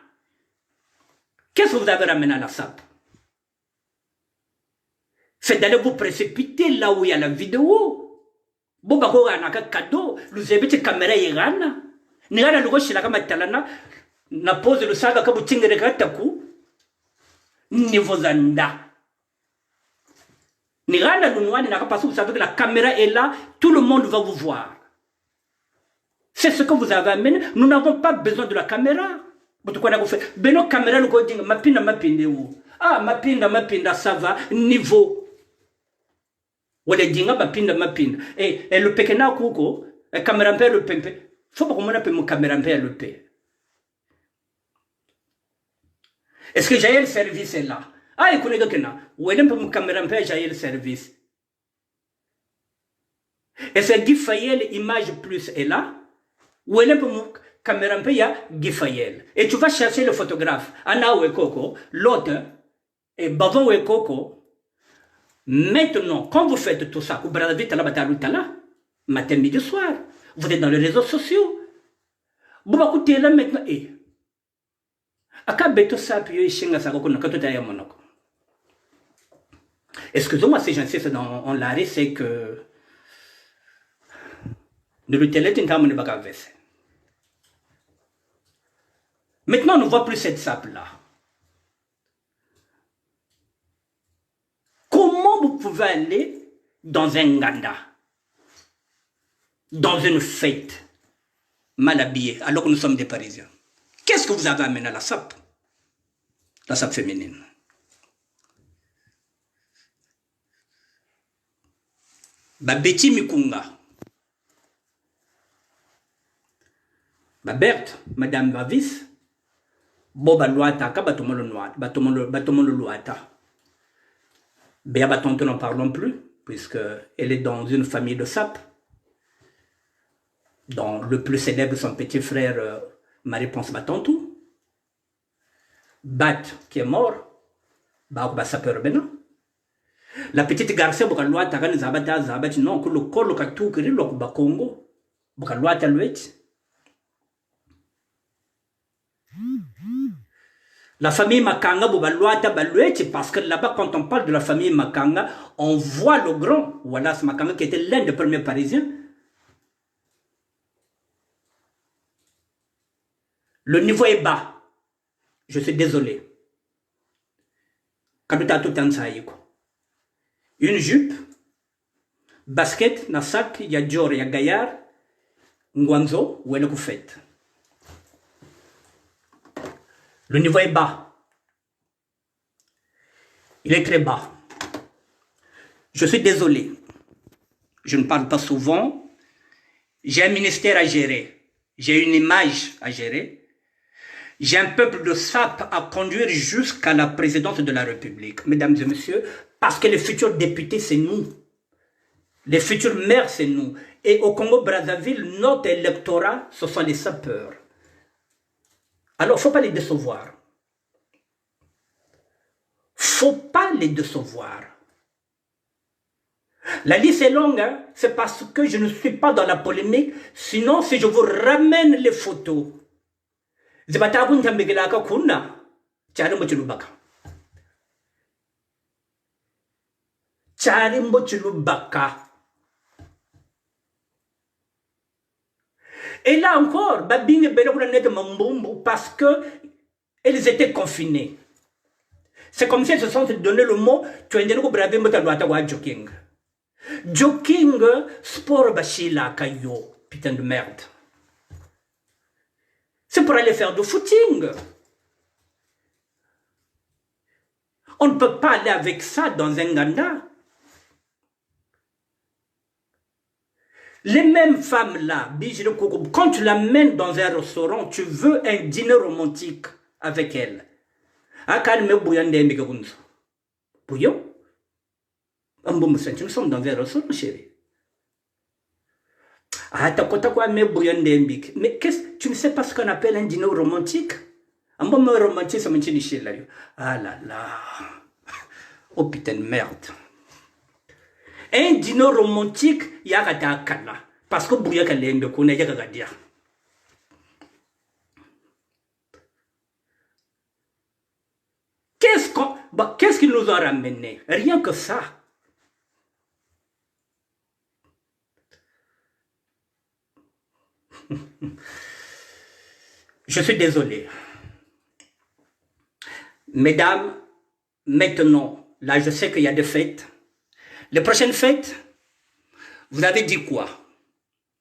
S1: Qu'est-ce que vous avez ramené à la SAP? C'est d'aller vous précipiter là où il y a la vidéo. Boba ko na cadeau, vous avez cette caméra irana. Nigana lugo shila kama talana na pose le saga kabu tingere kataku. Niveau zanda. Nigana lunwani na kapasu, vous savez que la caméra est là, tout le monde va vous voir. C'est ce que vous avez amené. Nous n'avons pas besoin de la caméra. Beno caméra le coding, mapinda où? Ah, mapinda, ça va, niveau. Wale dinga mapinda. Et le pekena kuko, caméra mpe le pempe. Faut pas qu'on m'appelle mon caméra mpe le pe. Est-ce que j'ai le service là? Ah, écoutez, wale mpe mon caméra mpe j'ai le service. Et c'est Guy Fayel, image plus est là. Ou elle est pour caméra Gifayel. Et tu vas chercher le photographe. Anna Wekoko, l'autre, et Bavon Wekoko. Maintenant, quand vous faites tout ça, vous bradez la bataille matin, midi, soir. Vous êtes dans les réseaux sociaux. Vous va écouter là maintenant. Et Akabeto ça, puis Shinga Sagoko, Nakataya Monaco. Excusez-moi si j'insiste en l'arrêt, c'est que. De l'utélette, une table de bagavesse. Maintenant, on ne voit plus cette sape-là. Comment vous pouvez aller dans un ganda, dans une fête, mal habillé, alors que nous sommes des Parisiens? Qu'est-ce que vous avez amené à la sape? La sape féminine. Babeti Mikunga. Ma Berthe, Madame Mavis, Boba Luata, Kabatomolo Noir, Batomolo Luata. Béa Batonto n'en parlons plus, puisqu'elle est dans une famille de sapes, dont le plus célèbre, son petit frère, Marie-Ponce Batonto. Bat, qui est mort, Baoba Sapeur Bena. La petite garçon, boka loi tagan zabata zabati non, que le colo katou kiri lo ba Congo, boka loi taluet. La famille Makanga, boka loi tabaluet, parce que là-bas, quand on parle de la famille Makanga, on voit le grand Wallace Makanga qui était l'un des premiers Parisiens. Le niveau est bas. Je suis désolé. Kaduta tout en saïko. Une jupe, basket, nasak, ya Dior, ya Gaillard, Ngwanzo, ou elle fait. Le niveau est bas. Il est très bas. Je suis désolé. Je ne parle pas souvent. J'ai un ministère à gérer. J'ai une image à gérer. J'ai un peuple de sapes à conduire jusqu'à la présidence de la République. Mesdames et messieurs, parce que les futurs députés, c'est nous. Les futurs maires, c'est nous. Et au Congo-Brazzaville, notre électorat, ce sont les sapeurs. Alors, il ne faut pas les décevoir. Il ne faut pas les décevoir. La liste est longue, hein? C'est parce que je ne suis pas dans la polémique. Sinon, si je vous ramène les photos, Zibatabun Tambigilaka Kuna, Charimbo Chilubaka. Charimbo Chilubaka. Et là encore, Babing et Belokuna net Mambumbu parce que ils étaient confinés. C'est comme si ils se sont donné le mot, tu as dit que Bravé Motalouatawa joking. Joking, sport Bachila Kayo, putain de merde. C'est pour aller faire du footing. On ne peut pas aller avec ça dans un Ghana. Les mêmes femmes-là, quand tu l'amènes dans un restaurant, tu veux un dîner romantique avec elle. Bouillon? Nous sommes dans un restaurant, chérie. Mais tu ne sais pas ce qu'on appelle un dîner romantique? Un bon romantique, ça me dit là. Ah là là. Oh putain de merde. Un dîner romantique, il y a un kala. Parce que bouillon qu'elle aime, qu'on a déjà dire. Qu'est-ce qu'ils nous ont ramené? Rien que ça. Je suis désolé. Mesdames, maintenant, là je sais qu'il y a des fêtes. Les prochaines fêtes, vous avez dit quoi?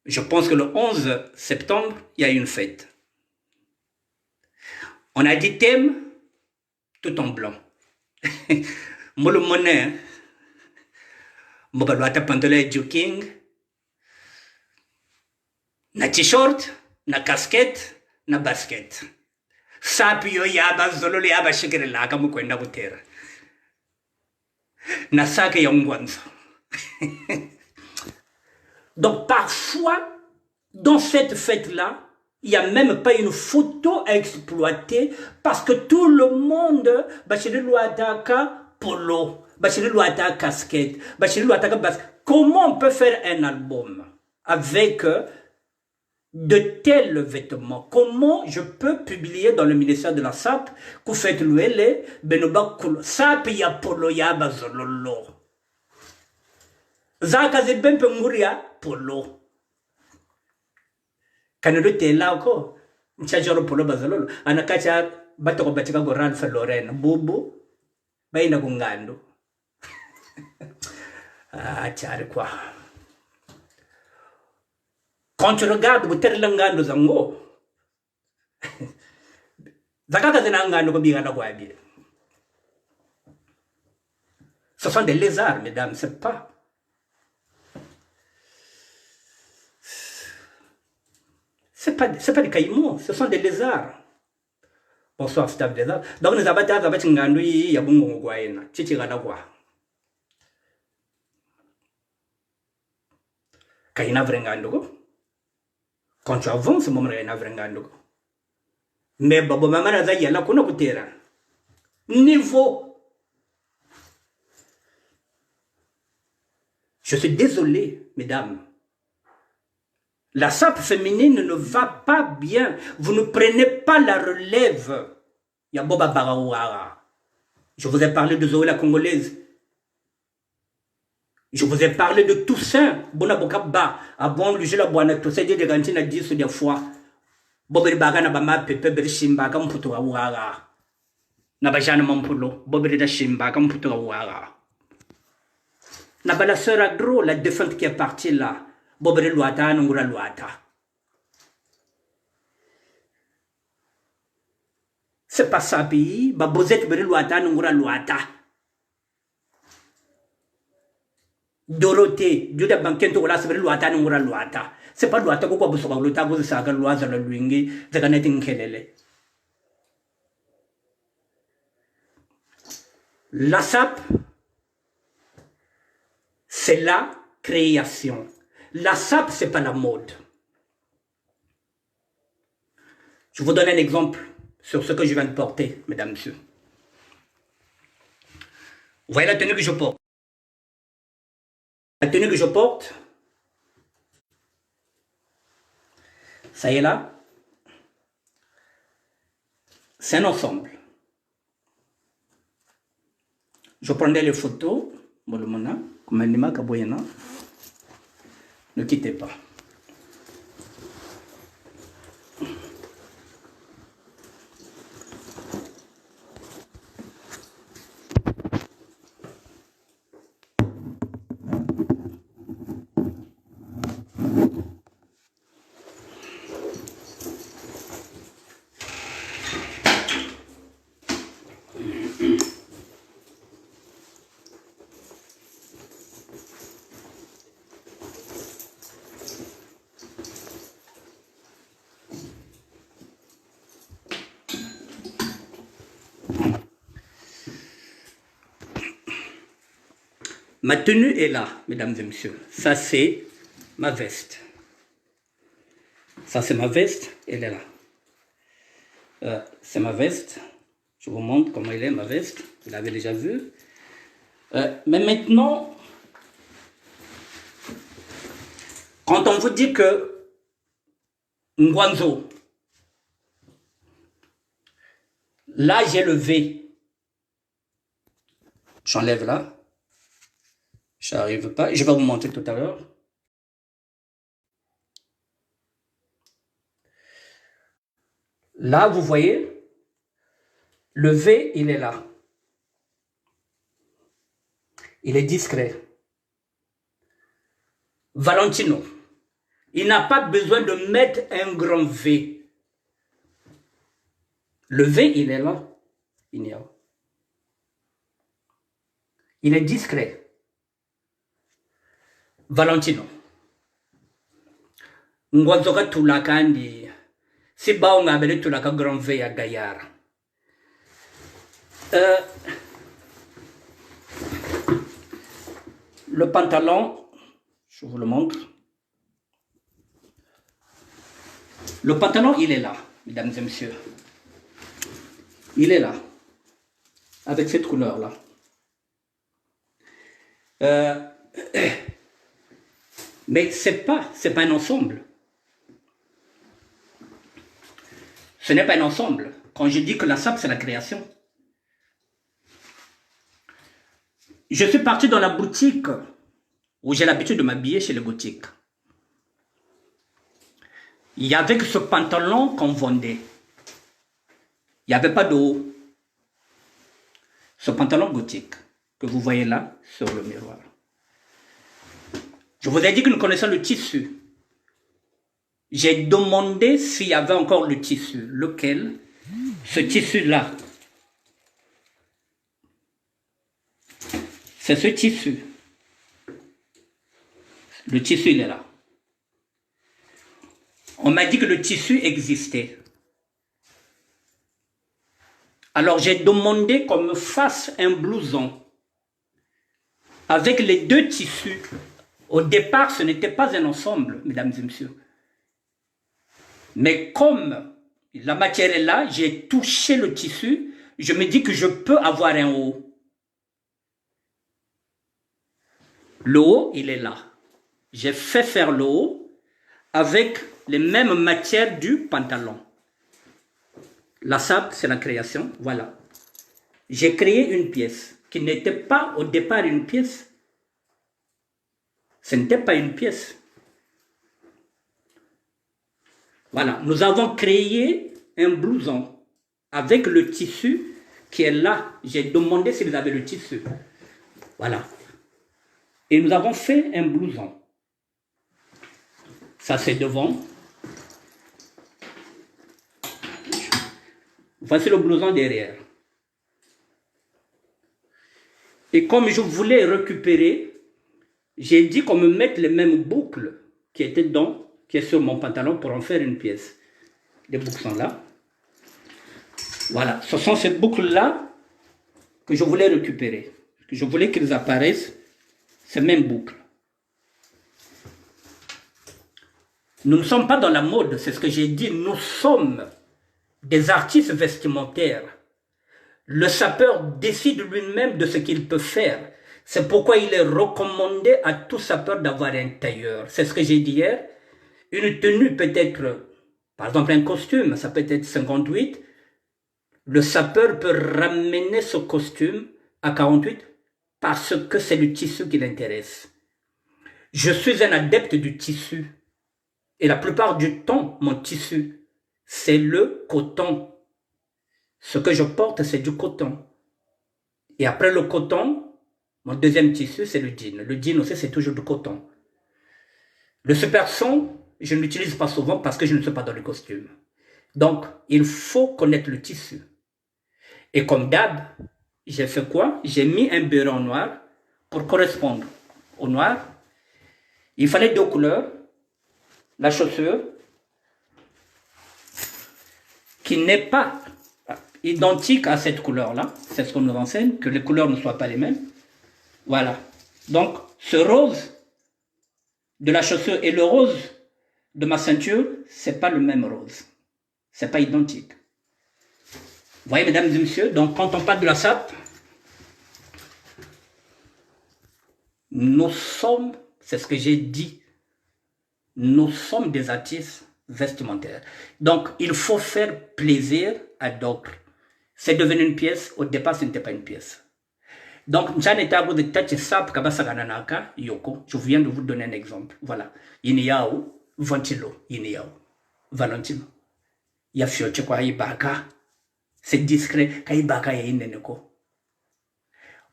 S1: Je pense que le 11 septembre, il y a une fête. On a dit thème, tout en blanc. Moi le monnaie, moi je dois pantalon jogging, na t-shirt, na casquette, na basket. Sapio yaba zololo yaba shikirila kama kwenda kutera. Na sake ya Ngwanzo. Donc parfois, dans cette fête-là, il n'y a même pas une photo à exploiter parce que tout le monde, polo, casquette, comment on peut faire un album avec de tels vêtements? Comment je peux publier dans le ministère de la SAP que faites l'ouele, benoba kulo, SAP ya polo ya bazololo. Zaka zibempe nguria polo. Kanelo tela ko, nchajoro polo bazololo. Anakacha batoko batika go Ralph Lauren, bubu, baina kungando. Ah, chari quoi. Quand tu regardes, vous êtes langando zango. Zakaka zenangando ko bigana kwa bien. Ce sont des lézards, mesdames, c'est pas. C'est pas des caïmans, ce sont des lézards. Bonsoir, staff des lézards. Donc, nous avons dit ngando yi ya bungo ngwaena. Chichi gana kwa. Kaina vrengando ko. Quand tu avances, mon frère, mais Babo Mamara Zaya la Konokutera. Niveau. Je suis désolé, mesdames. La sape féminine ne va pas bien. Vous ne prenez pas la relève. Yaboba Barawara. Je vous ai parlé de Zoé la Congolaise. Je vous ai parlé de Toussaint. Bonabokaba. Abon, lui, je la bois, Toussaint, de Gantine a dit des fois. Bobel Bagana Bama, Pepe, Bershimba, Kamputo Awara. Nabajana Mampulo, Bobel da Shimba, Kamputo Awara. Naba la sœur Agro, la défunte qui est partie là. Bobel Luata, Nungura Luata. C'est pas ça, pays. Babozet Bere Luata, Nungura Luata. Dorothée, Juda Bankento, la Bere Luata, Nungura Luata. C'est pas Luata, pourquoi vous savez le tabou de Saga Loise, le Luingi, de Ganetin Kelele. La sape, c'est la création. La sape, c'est pas la mode. Je vous donne un exemple sur ce que je viens de porter, mesdames, messieurs. Vous voyez la tenue que je porte. La tenue que je porte, ça y est là, c'est un ensemble. Je prendrai les photos, ne quittez pas. Ma tenue est là, mesdames et messieurs. Ça, c'est ma veste. Ça, c'est ma veste. Elle est là. C'est ma veste. Je vous montre comment elle est, ma veste. Vous l'avez déjà vu. Mais maintenant, quand on vous dit que Ngwanzo, là, j'ai le V. J'enlève là. Je n'arrive pas. Je vais vous montrer tout à l'heure. Là, vous voyez, le V, il est là. Il est discret. Valentino, il n'a pas besoin de mettre un grand V. Le V, il est là. Il est là. Il est discret. Valentino. Ngwanzoka tulakandi. Si bao ngabele tulaka grand V ya Gayara. Le pantalon, je vous le montre. Le pantalon, il est là, mesdames et messieurs. Il est là. Avec cette couleur-là. Mais c'est pas un ensemble. Ce n'est pas un ensemble. Quand je dis que la sape, c'est la création. Je suis parti dans la boutique où j'ai l'habitude de m'habiller chez les boutiques. Il y avait que ce pantalon qu'on vendait. Il n'y avait pas de haut. Ce pantalon gothique que vous voyez là sur le miroir. Je vous ai dit que nous connaissons le tissu. J'ai demandé s'il y avait encore le tissu. Lequel? Ce tissu-là. C'est ce tissu. Le tissu, il est là. On m'a dit que le tissu existait. Alors j'ai demandé qu'on me fasse un blouson avec les deux tissus. Au départ, ce n'était pas un ensemble, mesdames et messieurs. Mais comme la matière est là, j'ai touché le tissu, je me dis que je peux avoir un haut. Le haut, il est là. J'ai fait faire le haut avec les mêmes matières du pantalon. La sable, c'est la création, voilà. J'ai créé une pièce qui n'était pas au départ une pièce. Ce n'était pas une pièce. Voilà, nous avons créé un blouson avec le tissu qui est là. J'ai demandé s'ils avaient le tissu. Voilà. Et nous avons fait un blouson. Ça, c'est devant. Voici le blouson derrière. Et comme je voulais récupérer, j'ai dit qu'on me mette les mêmes boucles qui étaient dedans, qui est sur mon pantalon pour en faire une pièce. Les boucles sont là. Voilà, ce sont ces boucles-là que je voulais récupérer. Je voulais qu'ils apparaissent, ces mêmes boucles. Nous ne sommes pas dans la mode, c'est ce que j'ai dit. Nous sommes des artistes vestimentaires. Le sapeur décide lui-même de ce qu'il peut faire. C'est pourquoi il est recommandé à tout sapeur d'avoir un tailleur. C'est ce que j'ai dit hier. Une tenue peut être, par exemple un costume, ça peut être 58. Le sapeur peut ramener ce costume à 48 parce que c'est le tissu qui l'intéresse. Je suis un adepte du tissu. Et la plupart du temps, mon tissu, c'est le coton. Ce que je porte, c'est du coton. Et après le coton, mon deuxième tissu, c'est le jean. Le jean aussi, c'est toujours du coton. Le super son, je ne l'utilise pas souvent parce que je ne suis pas dans le costume. Donc, il faut connaître le tissu. Et comme d'hab, j'ai fait quoi? J'ai mis un béret en noir pour correspondre au noir. Il fallait deux couleurs. La chaussure, qui n'est pas identique à cette couleur-là, c'est ce qu'on nous enseigne, que les couleurs ne soient pas les mêmes. Voilà. Donc, ce rose de la chaussure et le rose de ma ceinture, c'est pas le même rose. C'est pas identique. Vous voyez, mesdames et messieurs, donc quand on parle de la sape, nous sommes, c'est ce que j'ai dit, nous sommes des artistes vestimentaires. Donc, il faut faire plaisir à d'autres. C'est devenu une pièce. Au départ, ce n'était pas une pièce. Donc, je viens de vous donner un exemple. Voilà. Inéao, Ventilo, Inéao, Valentino. Yafioche kwa ibaka. C'est discret. Kaibaka ya ineneko.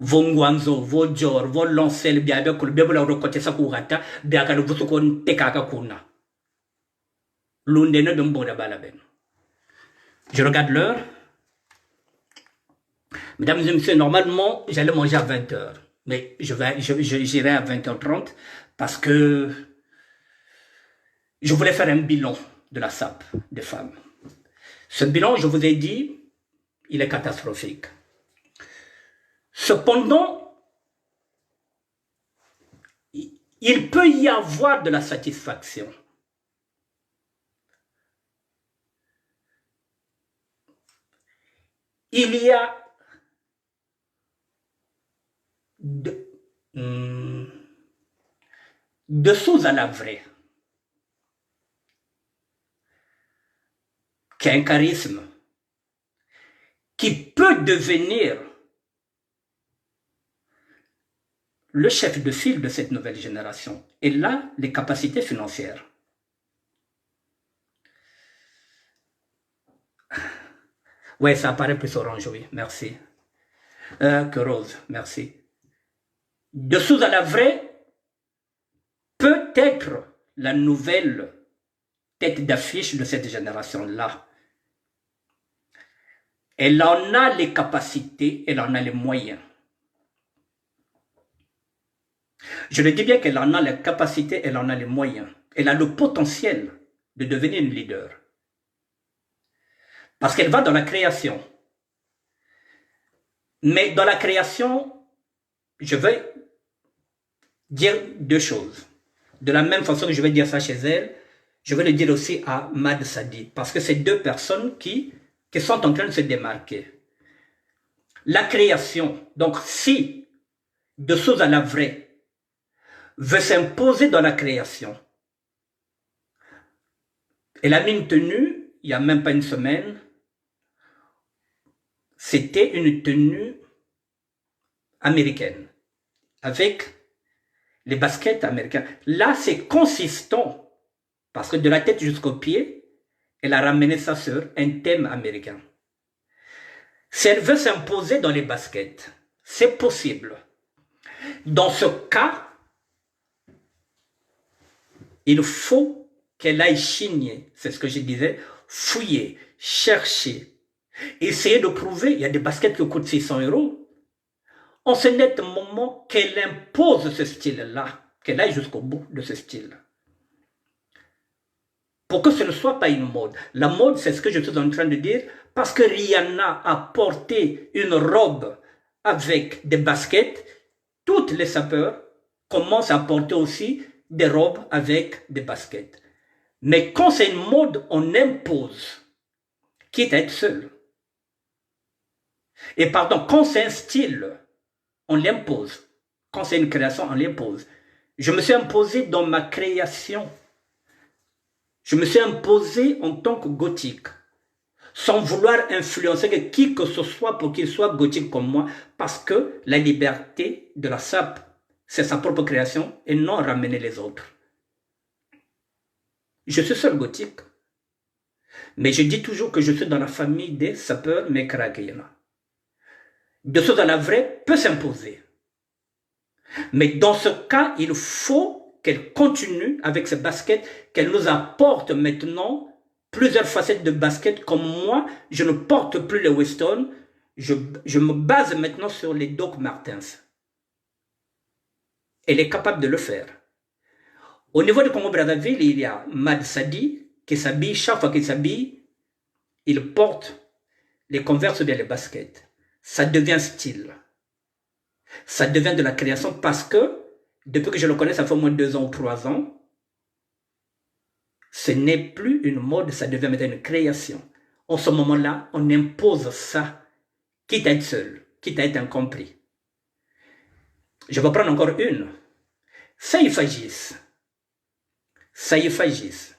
S1: Vongwanzo, vojor, volancel, biabe, kulbebula rokote sakurata, biaka le vusukon tekaka kuna. L'undene de mboda balaben. Je regarde l'heure. Mesdames et messieurs, normalement, j'allais manger à 20h. Mais j'irai à 20h30 parce que je voulais faire un bilan de la sape des femmes. Ce bilan, je vous ai dit, il est catastrophique. Cependant, il peut y avoir de la satisfaction. Il y a de choses à la vraie, qui a un charisme, qui peut devenir le chef de file de cette nouvelle génération. Et là, les capacités financières. Ouais, ça apparaît plus orange, oui, merci. Que rose, merci. Dessous à la vraie, peut-être la nouvelle tête d'affiche de cette génération-là. Elle en a les capacités, elle en a les moyens. Je le dis bien qu'elle en a les capacités, elle en a les moyens. Elle a le potentiel de devenir une leader. Parce qu'elle va dans la création. Mais dans la création, je vais dire deux choses. De la même façon que je vais dire ça chez elle, je vais le dire aussi à Mad Sadi. Parce que c'est deux personnes qui sont en train de se démarquer. La création, donc si de choses à la vraie, veut s'imposer dans la création. Elle a mis une tenue, il n'y a même pas une semaine. C'était une tenue américaine, avec les baskets américains. Là, c'est consistant, parce que de la tête jusqu'aux pieds, elle a ramené ça sur un thème américain. Si elle veut s'imposer dans les baskets, c'est possible. Dans ce cas, il faut qu'elle aille chigner, c'est ce que je disais, fouiller, chercher, essayer de prouver. Il y a des baskets qui coûtent 600 €. On se net un moment qu'elle impose ce style-là, qu'elle aille jusqu'au bout de ce style. Pour que ce ne soit pas une mode. La mode, c'est ce que je suis en train de dire, parce que Rihanna a porté une robe avec des baskets, toutes les sapeurs commencent à porter aussi des robes avec des baskets. Mais quand c'est une mode, on impose, quitte à être seul. Et pardon, quand c'est un style, on l'impose. Quand c'est une création, on l'impose. Je me suis imposé dans ma création. Je me suis imposé en tant que gothique, sans vouloir influencer qui que ce soit pour qu'il soit gothique comme moi, parce que la liberté de la sape, c'est sa propre création et non ramener les autres. Je suis seul gothique, mais je dis toujours que je suis dans la famille des sapeurs Mekrakeyena. De choses à la vraie peut s'imposer. Mais dans ce cas, il faut qu'elle continue avec ses baskets, qu'elle nous apporte maintenant plusieurs facettes de baskets. Comme moi, je ne porte plus les Weston, je me base maintenant sur les Doc Martens. Elle est capable de le faire. Au niveau du Congo-Brazzaville, il y a Mad Sadi qui s'habille, chaque fois qu'il s'habille, il porte les Converse ou bien les baskets. Ça devient style. Ça devient de la création parce que, depuis que je le connais, ça fait au moins 2 ans ou 3 ans, ce n'est plus une mode, ça devient maintenant une création. En ce moment-là, on impose ça, quitte à être seul, quitte à être incompris. Je vais prendre encore une. Saïfagis. Saïfagis.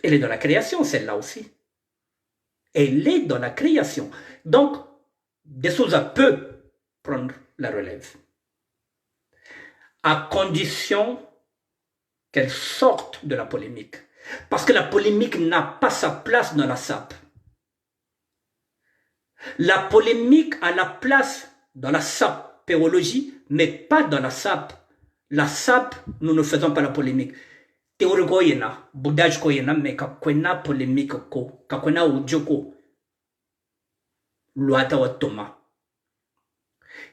S1: Elle est dans la création, celle-là aussi. Elle est dans la création. Donc, De Souza peut prendre la relève. À condition qu'elle sorte de la polémique. Parce que la polémique n'a pas sa place dans la sape. La polémique a la place dans la sapéologie, mais pas dans la sape. La sape, nous ne faisons pas la polémique. Théorie koyena, boudage koyena, mais kakwena polémique ko, kakwena ujoko, luata wa Thomas.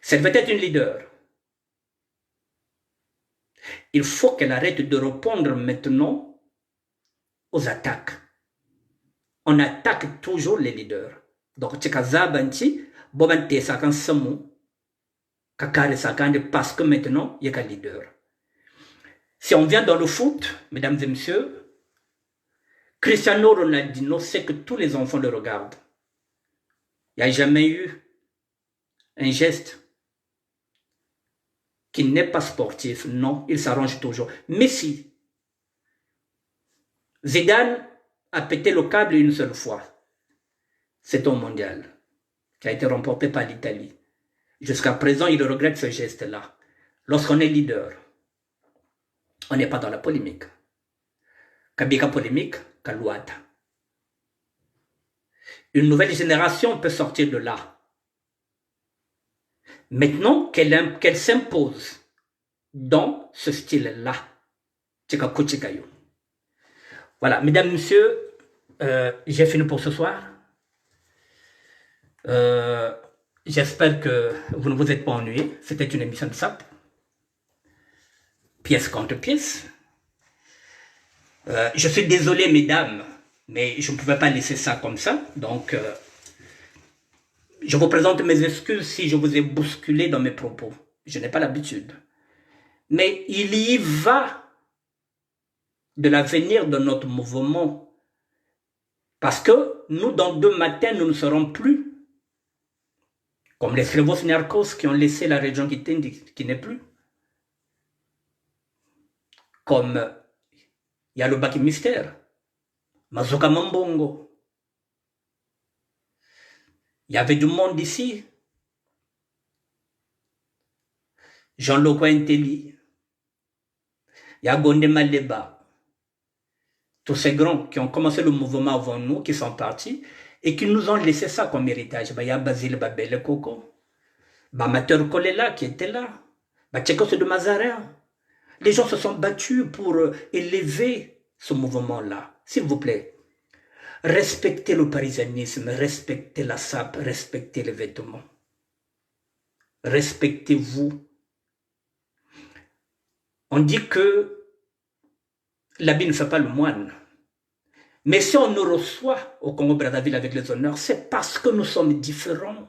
S1: C'est peut-être une leader. Il faut qu'elle arrête de répondre maintenant aux attaques. On attaque toujours les leaders. Donc, tchikazabanti, bobante sakan samu, kakare sakande parce que maintenant, il y a un leader. Si on vient dans le foot, mesdames et messieurs, Cristiano Ronaldo sait que tous les enfants le regardent. Il n'y a jamais eu un geste qui n'est pas sportif. Non, il s'arrange toujours. Messi, Zidane a pété le câble une seule fois. C'est au mondial qui a été remporté par l'Italie. Jusqu'à présent, il regrette ce geste-là. Lorsqu'on est leader, on n'est pas dans la polémique. Kabika polémique, Kalouata. Une nouvelle génération peut sortir de là. Maintenant qu'elle s'impose dans ce style-là. Voilà, mesdames, messieurs, j'ai fini pour ce soir. J'espère que vous ne vous êtes pas ennuyés. C'était une émission de SAP. Pièce contre pièce. Je suis désolé, mesdames, mais je ne pouvais pas laisser ça comme ça. Donc, je vous présente mes excuses si je vous ai bousculé dans mes propos. Je n'ai pas l'habitude. Mais il y va de l'avenir de notre mouvement. Parce que nous, dans 2 matins, nous ne serons plus comme les Srevos Niarchos qui ont laissé la région qui n'est plus. Comme il y a le Baki Mystère, Mazoka Mambongo. Il y avait du monde ici. Jean-Loko Intelli. Il y a Gondé Maleba. Tous ces grands qui ont commencé le mouvement avant nous, qui sont partis, et qui nous ont laissé ça comme héritage. Il y a Basile Babele Koko. Mateur Kolela qui était là. Tchekos de Mazarin. Les gens se sont battus pour élever ce mouvement-là. S'il vous plaît, respectez le parisianisme, respectez la sape, respectez les vêtements. Respectez-vous. On dit que l'habit ne fait pas le moine. Mais si on nous reçoit au Congo-Brazzaville avec les honneurs, c'est parce que nous sommes différents.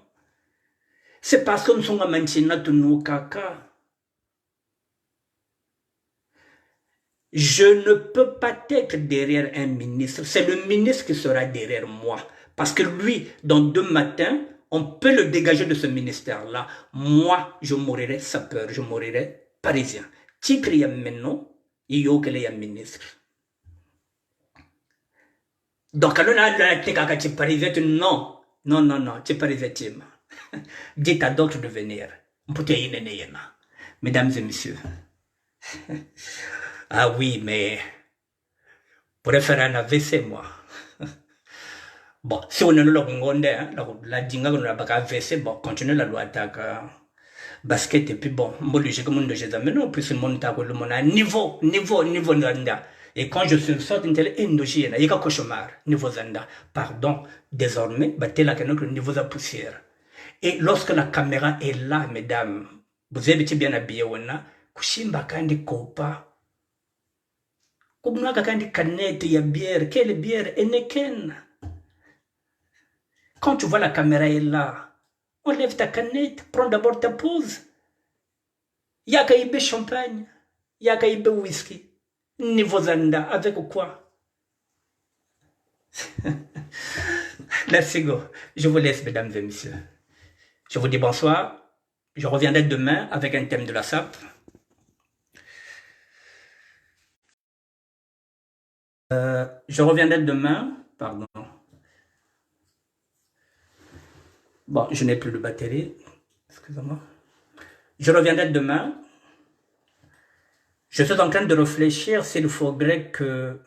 S1: C'est parce que nous sommes à Manchina Tunukaka. Je ne peux pas être derrière un ministre. C'est le ministre qui sera derrière moi. Parce que lui, dans 2 matins, on peut le dégager de ce ministère-là. Moi, je mourirai sapeur, je mourirai parisien. Tikri ya maintenant, il y a un ministre. Donc, quand on a la parisien, non, non, non, non, tu es parisien. Dites à d'autres de venir. Mesdames et messieurs. Ah oui, mais pour faire un AVC, moi. Bon, si on est là, la dinga, on a pas AVC, bon, continuez la loi attaque basket, et puis bon, moi, je comme de Jésus, mais non, plus le monde a le niveau, Nanda. Et quand je suis sorti d'une telle endogène, il y a un cauchemar, niveau Zanda. Pardon, désormais, battez la canon, le niveau de poussière. Et lorsque la caméra est là, mesdames, vous avez été bien habillé, on a, Kushimba kandi kopa. Kubnaka kandi canette ya bière, quelle bière, Enneken. Quand tu vois la caméra est là, enlève ta canette, prends d'abord ta pause. Yaka ibe champagne, yaka ibe whisky. Niveau Zanda, avec quoi? Merci go. Je vous laisse, mesdames et messieurs. Je vous dis bonsoir. Je reviendrai demain avec un thème de la SAP. Je reviendrai demain. Pardon. Bon, je n'ai plus de batterie. Excusez-moi. Je reviendrai demain. Je suis en train de réfléchir s'il faudrait que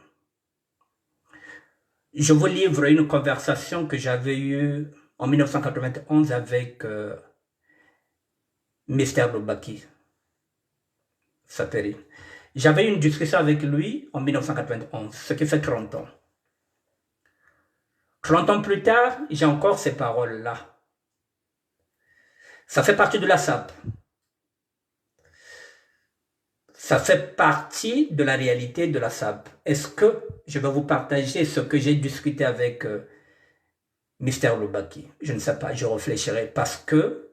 S1: je vous livre une conversation que j'avais eue en 1991 avec Mr. Lobaki. Saperi. J'avais eu une discussion avec lui en 1991, ce qui fait 30 ans. 30 ans plus tard, j'ai encore ces paroles-là. Ça fait partie de la SAP. Ça fait partie de la réalité de la SAP. Est-ce que je vais vous partager ce que j'ai discuté avec Mr. Lobaki? Je ne sais pas, je réfléchirai parce que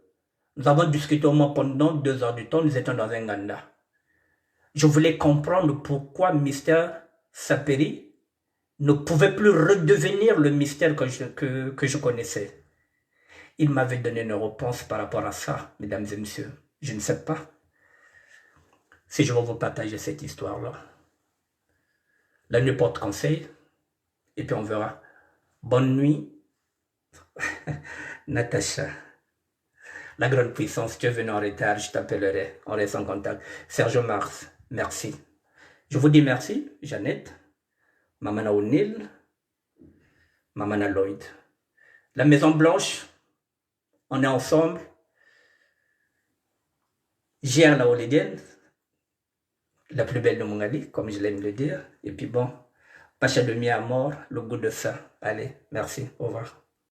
S1: nous avons discuté au moins pendant 2 heures du temps, nous étions dans un Ganda. Je voulais comprendre pourquoi Mr. Saperi ne pouvait plus redevenir le mystère que je connaissais. Il m'avait donné une réponse par rapport à ça, mesdames et messieurs. Je ne sais pas si je vais vous partager cette histoire-là. La nuit porte conseil, et puis on verra. Bonne nuit, Natacha. La grande puissance, tu es venu en retard, je t'appellerai, on reste en contact. Sergio Mars, merci. Je vous dis merci, Jeannette, Mamana O'Neill, Mamana Lloyd. La Maison Blanche, on est ensemble. Gère la Holédienne, la plus belle de Mongali, comme je l'aime le dire. Et puis bon, Pacha de mi à mort, le goût de ça. Allez, merci, au revoir.